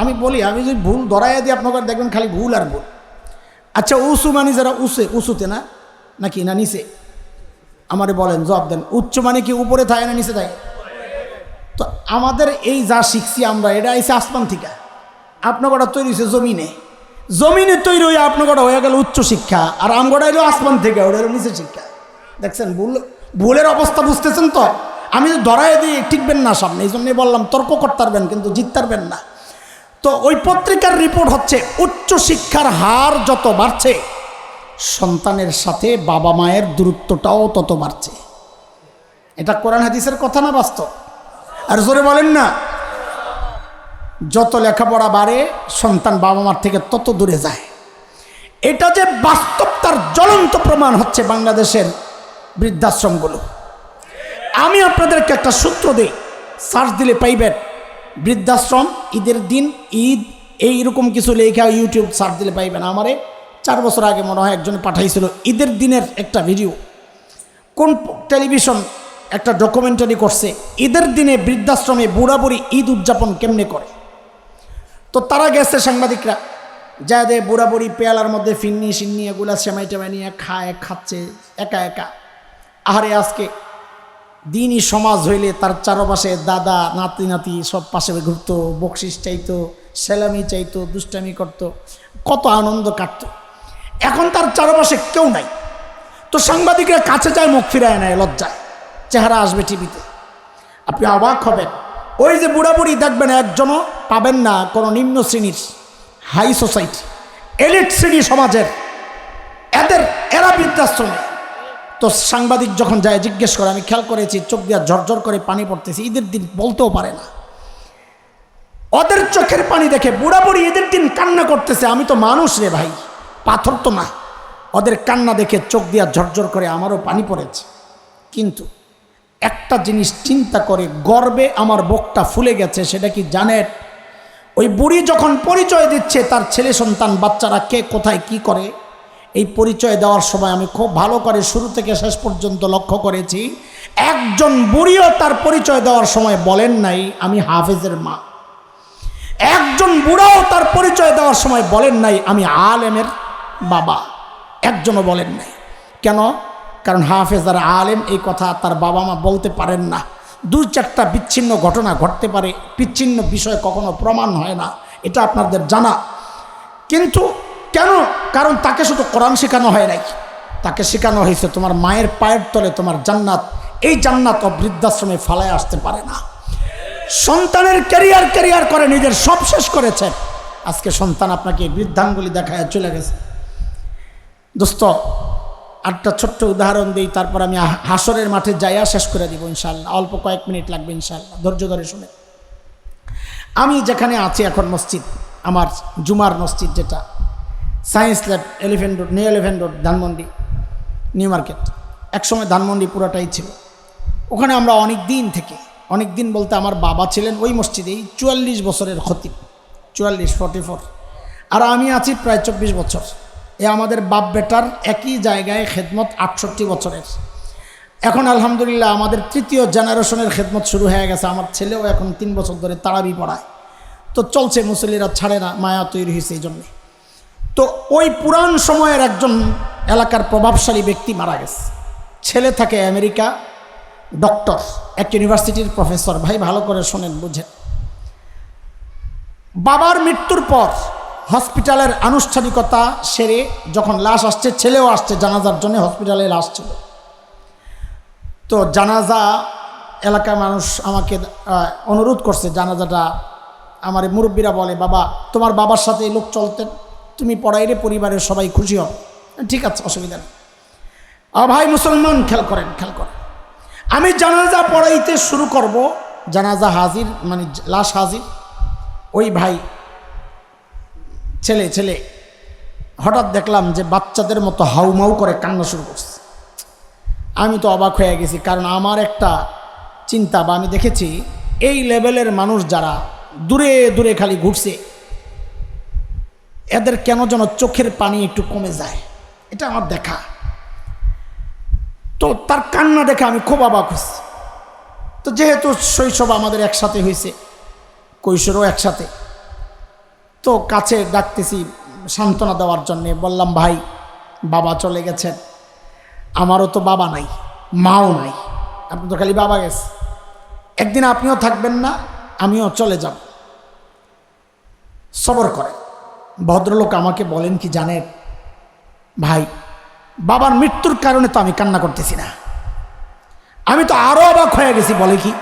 আমি বলি, আমি যদি ভুল ধরাইয়া দিই আপনাদের দেখবেন খালি ভুল আর ভুল। আচ্ছা, উঁচু মানে যারা উঁচুতে না, নাকি না নিচে? আমারে বলেন, জবাব দেন। উচ্চ মানে কি উপরে থাকে না নিচে থাকে? তো আমাদের এই যা শিখছি আমরা, এটা আইসে আসমান থেকে, আপনাগোটা তৈরি হয়েছে জমিনে, জমিনে তৈরি হয়ে আপনাগোটা হয়ে গেল উচ্চশিক্ষা, আর আমগোটা এলো আসমান থেকে, ওটা হলো নিচে শিক্ষা। দেখছেন ভুলের অবস্থা, বুঝতেছেন তো? আমি ধরাই দিয়ে টিকবেন না সামনে, এই জন্যই বললাম তর্ক করতে পারবেন কিন্তু জিততে পারবেন না। তো ওই পত্রিকার রিপোর্ট হচ্ছে, উচ্চশিক্ষার হার যত বাড়ছে, সন্তানের সাথে বাবা মায়ের দূরত্বটাও তত বাড়ছে। এটা কোরআন হাদিসের কথা না বাস্তব? আর জোরে বলেন না। যত লেখাপড়া বাড়ে, সন্তান বাবা মার থেকে তত দূরে যায়। এটা যে বাস্তব, তার জ্বলন্ত প্রমাণ হচ্ছে বাংলাদেশের বৃদ্ধাশ্রমগুলো। আমি আপনাদেরকে একটা সূত্র দিই, সার্চ দিলে পাইবেন। বৃদ্ধাশ্রম, ঈদের দিন, ঈদ, এইরকম কিছু লেখা ইউটিউব সার্চ দিলে পাইবেন। আমারে 4 বছর আগে মনে হয় একজনে পাঠাইছিল ঈদের দিনের একটা ভিডিও। কোন টেলিভিশন একটা ডকুমেন্টারি করছে, ঈদের দিনে বৃদ্ধাশ্রমে বুড়া বুড়ি ঈদ উদযাপন কেমনে করে। তো তারা গেছে সাংবাদিকরা, যা দে বুড়া বুড়ি পেয়ালার মধ্যে ফিন্নি সিন্নি এগুলা সেমাই টেমাই নিয়ে খাচ্ছে একা একা। আহারে, আজকে দিনই সমাজ হইলে তার চারপাশে দাদা নাতি নাতি সব পাশে ঘুরতো, বকশিস চাইতো, সেলামি চাইতো, দুষ্টামি করতো, কত আনন্দ কাটত। এখন তার চারপাশে কেউ নাই। তো সাংবাদিকরা কাছে যায়, মুখ ফিরায় নেয় লজ্জায়, চেহারা আসবে টিভিতে। আপনি অবাক হবেন, ওই যে বুড়া বুড়ি দেখবেন একজনও পাবেন না কোনো নিম্ন শ্রেণীর, হাই সোসাইটি, এলিট শ্রেণী সমাজের, এরা বৃদ্ধাশ্রমে। তো সাংবাদিক যখন যায় জিজ্ঞেস করে, আমি খেয়াল করেছি চোখ দিয়ে ঝরঝর করে পানি পড়তেছে, ঈদের দিন বলতেও পারে না। ওদের চোখের পানি দেখে বুড়া বুড়ি ঈদের দিন কান্না করতেছে। আমি তো মানুষ রে ভাই, পাথর তো না। ওদের কান্না দেখে চোখ দিয়া ঝরঝর করে আমারও পানি পড়েছে। কিন্তু একটা জিনিস চিন্তা করে গর্বে আমার বুকটা ফুলে গেছে, সেটা কি জানেন? ওই বুড়ি যখন পরিচয় দিচ্ছে তার ছেলে সন্তান বাচ্চারা কে কোথায় কি করে, এই পরিচয় দেওয়ার সময় আমি খুব ভালো করে শুরু থেকে শেষ পর্যন্ত লক্ষ্য করেছি, একজন বুড়িও তার পরিচয় দেওয়ার সময় বলেন নাই আমি হাফেজের মা। একজন বুড়াও তার পরিচয় দেওয়ার সময় বলেন নাই আমি আলেমের বাবা। একজনও বলেন নাই। কেন? কারণ হাফেজ আর আলেম এই কথা তার বাবা মা বলতে পারেন না। দুই চারটা বিচ্ছিন্ন ঘটনা ঘটতে পারে, বিচ্ছিন্ন বিষয় কখনো প্রমাণ হয় না, এটা আপনাদের জানা। কিন্তু কেন? কারণ তাকে শুধু কোরআন শেখানো হয় নাই, তাকে শেখানো হয়েছে তোমার মায়ের পায়ের তলে তোমার জান্নাত, এই জান্নাত বৃদ্ধাশ্রমে ফালায় আসতে পারে না। সন্তানের ক্যারিয়ার করে নিজের সব শেষ করেছে, আজকে সন্তান আপনাকে বৃদ্ধাঙ্গুলি দেখায় চলে গেছে। দোস্ত, একটা ছোট্ট উদাহরণ দিই, তারপর আমি হাসরের মাঠে যাইয়া শেষ করে দিব ইনশাআল্লাহ। অল্প কয়েক মিনিট লাগবে ইনশাআল্লাহ, ধৈর্য ধরে শুনে। আমি যেখানে আছি এখন মসজিদ, আমার জুমার মসজিদ, যেটা science lab, elephant road, new elephant road, Dhanmondi, new market. একসময় ধানমন্ডি পুরোটাই ছিল। ওখানে আমরা অনেক দিন বলতে আমার বাবা ছিলেন ওই মসজিদেই 44 বছরের খতিব, 44 আর আমি আছি প্রায় 24 বছর। আমাদের বাপ বেটার একই জায়গায় খেদমত 68 বছরের। এখন আলহামদুলিল্লাহ আমাদের তৃতীয় জেনারেশনের খেদমত শুরু হয়ে গেছে। আমার ছেলেও এখন 3 বছর ধরে তারাবি পড়ায়, তো চলছে, মুসল্লিরা ছাড়ে না, মায়া তৈরি হয়েছে এই জন্যে। তো ওই পুরান সময়ের একজন এলাকার প্রভাবশালী ব্যক্তি মারা গেছে। ছেলে থাকে আমেরিকা, ডক্টর, এক ইউনিভার্সিটির প্রফেসর। ভাই ভালো করে শোনেন, বুঝেন। বাবার মৃত্যুর পর হসপিটালের আনুষ্ঠানিকতা সেরে যখন লাশ আসছে, ছেলেও আসছে জানাজার জন্য, হসপিটালে লাশ ছিল। তো জানাজা এলাকার মানুষ আমাকে অনুরোধ করছে, জানাজাটা আমার মুরব্বীরা বলে, বাবা তোমার বাবার সাথে এই লোক চলতেন, তুমি পড়াইলে পরিবারের সবাই খুশি হবে। ঠিক আছে, অসুবিধা নেই। ভাই মুসলমান, খেয়াল করেন। আমি জানাজা পড়াইতে শুরু করব, জানাজা হাজির, মানে লাশ হাজির। ওই ভাই ছেলে হঠাৎ দেখলাম যে বাচ্চাদের মতো হাউমাউ করে কান্না শুরু করছে। আমি তো অবাক হয়ে গেছি, কারণ আমার একটা চিন্তা বা আমি দেখেছি এই লেভেলের মানুষ যারা দূরে খালি ঘুরছে, এদের কেন যেন চোখের পানি একটু কমে যায়, এটা আমার দেখা। তো তার কান্না দেখে আমি খুব অবাক হয়েছি। তো যেহেতু শৈশব আমাদের একসাথে হয়েছে, কৈশোরও একসাথে, তো কাছে ডাকতেছি সান্ত্বনা দেওয়ার জন্যে। বললাম, ভাই বাবা চলে গেছেন, আমারও তো বাবা নাই, মাও নাই, আপনি তো খালি বাবা গেছে, একদিন আপনিও থাকবেন না, আমিও চলে যাব, সবর করে। ভদ্রলোক আমাকে বলেন কি জানেন, ভাই বাবার মৃত্যুর কারণে তো আমি কান্না করতেছি না। আমি তো আরো অবাক হয়ে গেছি। বলে কি?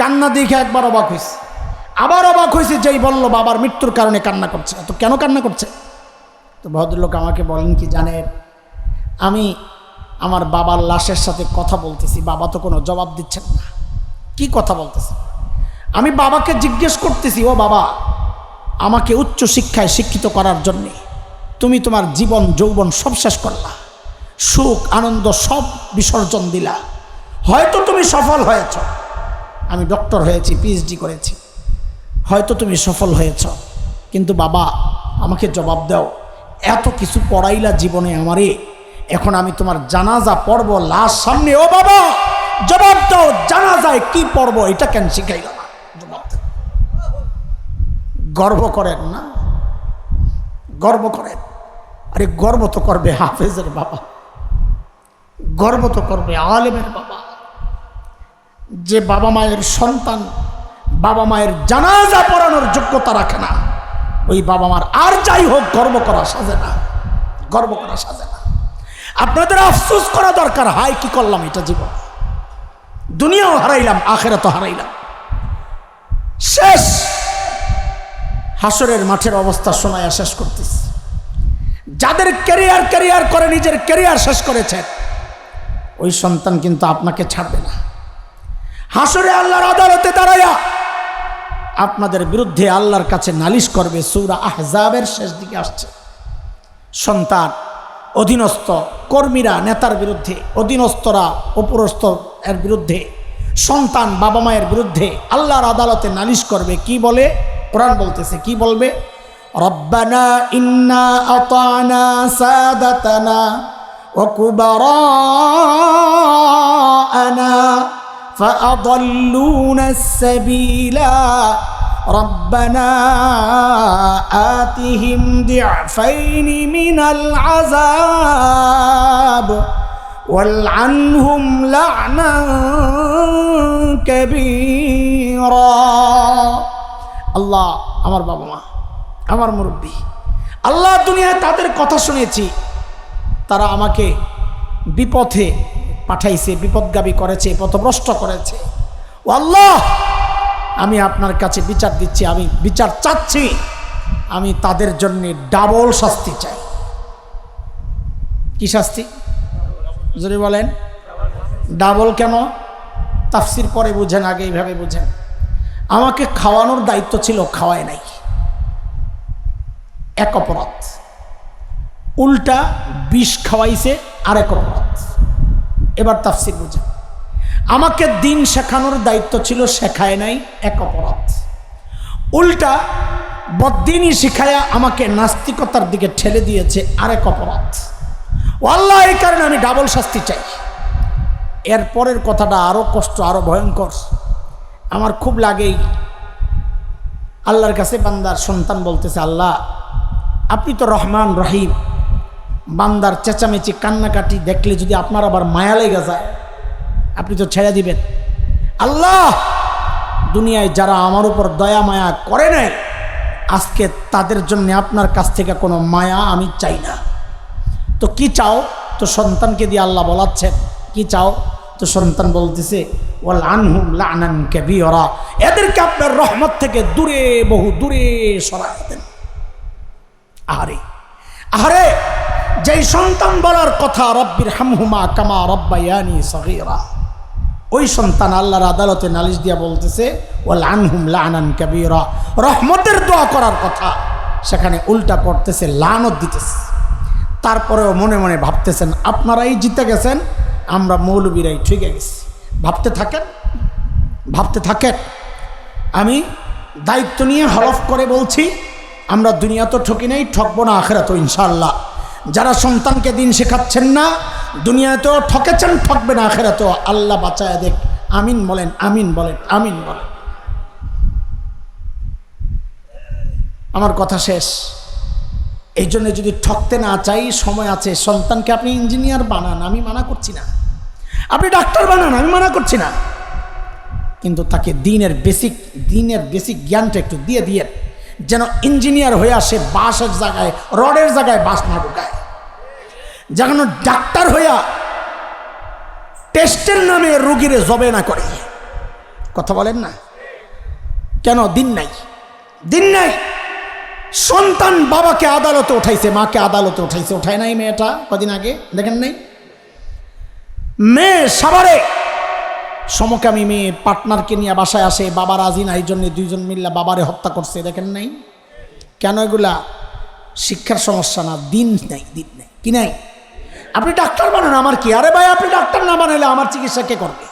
কান্না দেখে একবার অবাক হয়েছি, আবার অবাক হয়েছে যেই বললো বাবার মৃত্যুর কারণে কান্না করছে। তো কেন কান্না করছে? তো ভদ্রলোক আমাকে বলেন কি জানেন, আমি আমার বাবার লাশের সাথে কথা বলতেছি, বাবা তো কোনো জবাব দিচ্ছেন না। কি কথা বলতেছে? আমি বাবাকে জিজ্ঞেস করতেছি, ও বাবা, আমাকে উচ্চ শিক্ষায় শিক্ষিত করার জন্যে তুমি তোমার জীবন যৌবন সব শেষ করলা, সুখ আনন্দ সব বিসর্জন দিলা, হয়তো তুমি সফল হয়েছ, আমি ডক্টর হয়েছি, পিএইচডি করেছি, হয়তো তুমি সফল হয়েছ, কিন্তু বাবা আমাকে জবাব দাও, এত কিছু পড়াইলা জীবনে আমারে, এখন আমি তোমার জানাজা পড়ব, লাশ সামনে, ও বাবা জবাব দাও, জানাজায় কি পড়ব এটা কেন শিখাইল না? জবাব দাও। গর্ব করেন না? গর্ব করেন? আরে গর্ব তো করবে হাফেজের বাবা, গর্ব তো করবে আলেমের বাবা। যে বাবা মায়ের সন্তান বাবা মায়ের জানাজা পড়ানোর যোগ্যতা রাখে না, ওই বাবা মার আর যাই হোক গর্ব করা সাজে না, গর্ব করা সাজে না। আপনাদের আফসোস করা দরকার, হাই কি করলাম এটা জীবন, দুনিয়াও হারাইলাম, আখিরাতও হারাইলাম, শেষ। হাসরের মাঠের অবস্থা শোনায়া শেষ করতেছি। যাদের ক্যারিয়ার করে নিজের ক্যারিয়ার শেষ করেছে, ওই সন্তান কিন্তু আপনাকে ছাড়বে না। হাসরে আল্লাহর আদালতে দাঁড়ায়া আপনাদের বিরুদ্ধে আল্লাহর কাছে নালিশ করবে। সূরা আহজাবের শেষ দিকে আসছে। সন্তান, অধীনস্থ, কর্মীরা নেতার বিরুদ্ধে, অধীনস্থরা অপরস্থ এর বিরুদ্ধে, সন্তান বাবা মায়ের বিরুদ্ধে আল্লাহর আদালতে নালিশ করবে, কি বলে? কোরআন বলতেছে, কি বলবে? রব্বানা ইন্না আতানা সাদাতানা ওয়া কুবারানা ফাআদাল্লুনা আস-সাবিলা রব্বানা আতিহিম দি'ফাইনি মিনাল আযাব ওয়ালআনহুম লা'নান কাবীরা। আল্লাহ, আমার বাবা মা, আমার মুরব্বী, আল্লাহ দুনিয়ায় তাদের কথা শুনেছি, তারা আমাকে বিপথে পাঠাইছে, বিপদগামী করেছে, পথভ্রষ্ট করেছে। ও আল্লাহ, আমি আপনার কাছে বিচার দিচ্ছি, আমি বিচার চাচ্ছি, আমি তাদের জন্য ডাবল শাস্তি চাই। কি শাস্তি? যদি বলেন ডাবল কেন? তাফসির পরে বুঝেন, আগে এইভাবে বুঝেন। আমাকে খাওয়ানোর দায়িত্ব ছিল, খাওয়ায় নাই, এক অপরাধ। উল্টা বিষ খাওয়াইছে, আরেক অপরাধ। এবার তাফসির বুঝেন। আমাকে দিন শেখানোর দায়িত্ব ছিল, শেখায় নাই, এক অপরাধ। উল্টা বদ্দিনই শিখায়া আমাকে নাস্তিকতার দিকে ঠেলে দিয়েছে, আরেক অপরাধ। ও আল্লাহ, এই কারণে আমি ডাবল শাস্তি চাই। এর পরের কথাটা আরো কষ্ট, আরো ভয়ঙ্কর। আমার খুব লাগেই আল্লাহর কাছে বান্দার সন্তান বলতেছে, আল্লাহ আপনি তো রহমান রহিম, বান্দার চেঁচামেচি কান্নাকাটি দেখলে যদি আপনার আবার মায়া লেগে যায়, আপনি তো ছেড়ে দিবেন। আল্লাহ, দুনিয়ায় যারা আমার উপর দয়া মায়া করে নাই, আজকে তাদের জন্য আপনার কাছ থেকে কোনো মায়া আমি চাই না। তো কি চাও? তো সন্তানকে দিয়ে আল্লাহ বলাচ্ছেন, কি চাও? তো সন্তান বলতেছে, ওয়াল আনহুম লা'নান কাবীরা, এদেরকে আপনার রহমত থেকে দূরে, বহু দূরে সরায় দেন। আহারে আহারে, যেই সন্তান বলার কথা রব্বির হামহুমা কামা রব্বায়ানি সগীরা, ওই সন্তান আল্লাহর আদালতে নালিশ দিয়া বলতেছে ওয়াল আনহুম লা'নান কাবীরা, রহমতের দোয়া করার কথা, সেখানে উল্টা করতেছে, লানত দিতেছে। তারপরেও মনে মনে ভাবতেছেন, আপনারাই জিতে গেছেন, আমরা মৌলবীরাই ঠকে গেছি। ভাবতে থাকেন, ভাবতে থাকেন। আমি দায়িত্ব নিয়ে হলফ করে বলছি, আমরা দুনিয়া তো ঠকি নাই, ঠকবো না আখিরাত ইনশাআল্লাহ। যারা সন্তানকে দিন শেখাচ্ছেন না, দুনিয়াতেও ঠকেছেন, ঠকবেন আখিরাতেও। আল্লাহ বাঁচায় দেখ। আমিন বলেন, আমিন বলেন, আমিন বলেন। আমার কথা শেষ। এই জন্য যদি ঠকতে না চাই, সময় আছে। সন্তানকে আপনি ইঞ্জিনিয়ার বানান, আমি মানা করছি না। আপনি ডাক্তার বানান, আমি মানা করছি না। কিন্তু তাকে দিনের বেসিক জ্ঞানটা একটু দিয়ে দিয়ে, যেন ইঞ্জিনিয়ার হয়ে আসে, বাঁশের জায়গায়, রডের জায়গায় বাঁশ না ঢুকায়। যেন ডাক্তার হইয়া টেস্টের নামে রোগীরে জবে না করে। কথা বলেন না কেন? দিন নাই, দিন নাই। সন্তান বাবাকে আদালতে উঠাইছে, মাকে আদালতে উঠাইছে, উঠায় নাই মেয়েটা কদিন আগে, দেখেন নাই? মেয়ে সাভারে সমকামী মেয়ে পার্টনারকে নিয়ে বাসায় আসে, বাবা রাজি না, এই জন্য দুইজন মিল্লা বাবারে হত্যা করছে, দেখেন নাই? কেন? এগুলা শিক্ষার সমস্যা না, দিন নাই, দিন নাই। কি নাই? আপনি ডাক্তার বানান, আমার কি? আরে ভাই, আপনি ডাক্তার না বানাইলে আমার চিকিৎসা কে করবে?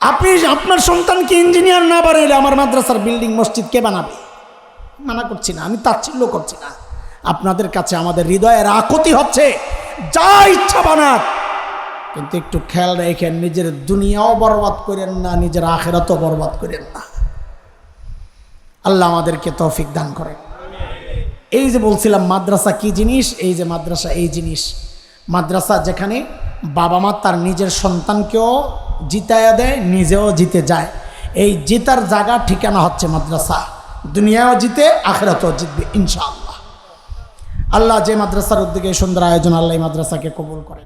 আপনি আপনার সন্তানকে ইঞ্জিনিয়ার না বানাইলে আমার মাদ্রাসার বিল্ডিং মসজিদ কে বানাবে? মানা করছি না, আমি তাচ্ছিল্য করছি না। আপনাদের কাছে আমাদের হৃদয়ের আকুতি হচ্ছে, যা ইচ্ছা বানান, কিন্তু একটু খেয়াল রেখেন, নিজের দুনিয়াও বরবাদ করেন না, নিজের আখিরাতও বরবাদ করেন না। আল্লাহ আমাদেরকে তৌফিক দান করেন। এই যে বলছিলাম মাদ্রাসা কি জিনিস, এই যে মাদ্রাসা এই জিনিস। মাদ্রাসা যেখানে বাবা মা তার নিজের সন্তানকেও জিতায়া দেয়, নিজেও জিতে যায়। এই জিতার জায়গা ঠিকানা হচ্ছে মাদ্রাসা। দুনিয়াও জিতে, আখিরাতেও জিতবে ইনশাআল্লাহ। আল্লাহ যে মাদ্রাসার উদ্যোগে সুন্দর আয়োজন, আল্লাহ এই মাদ্রাসাকে কবুল করে।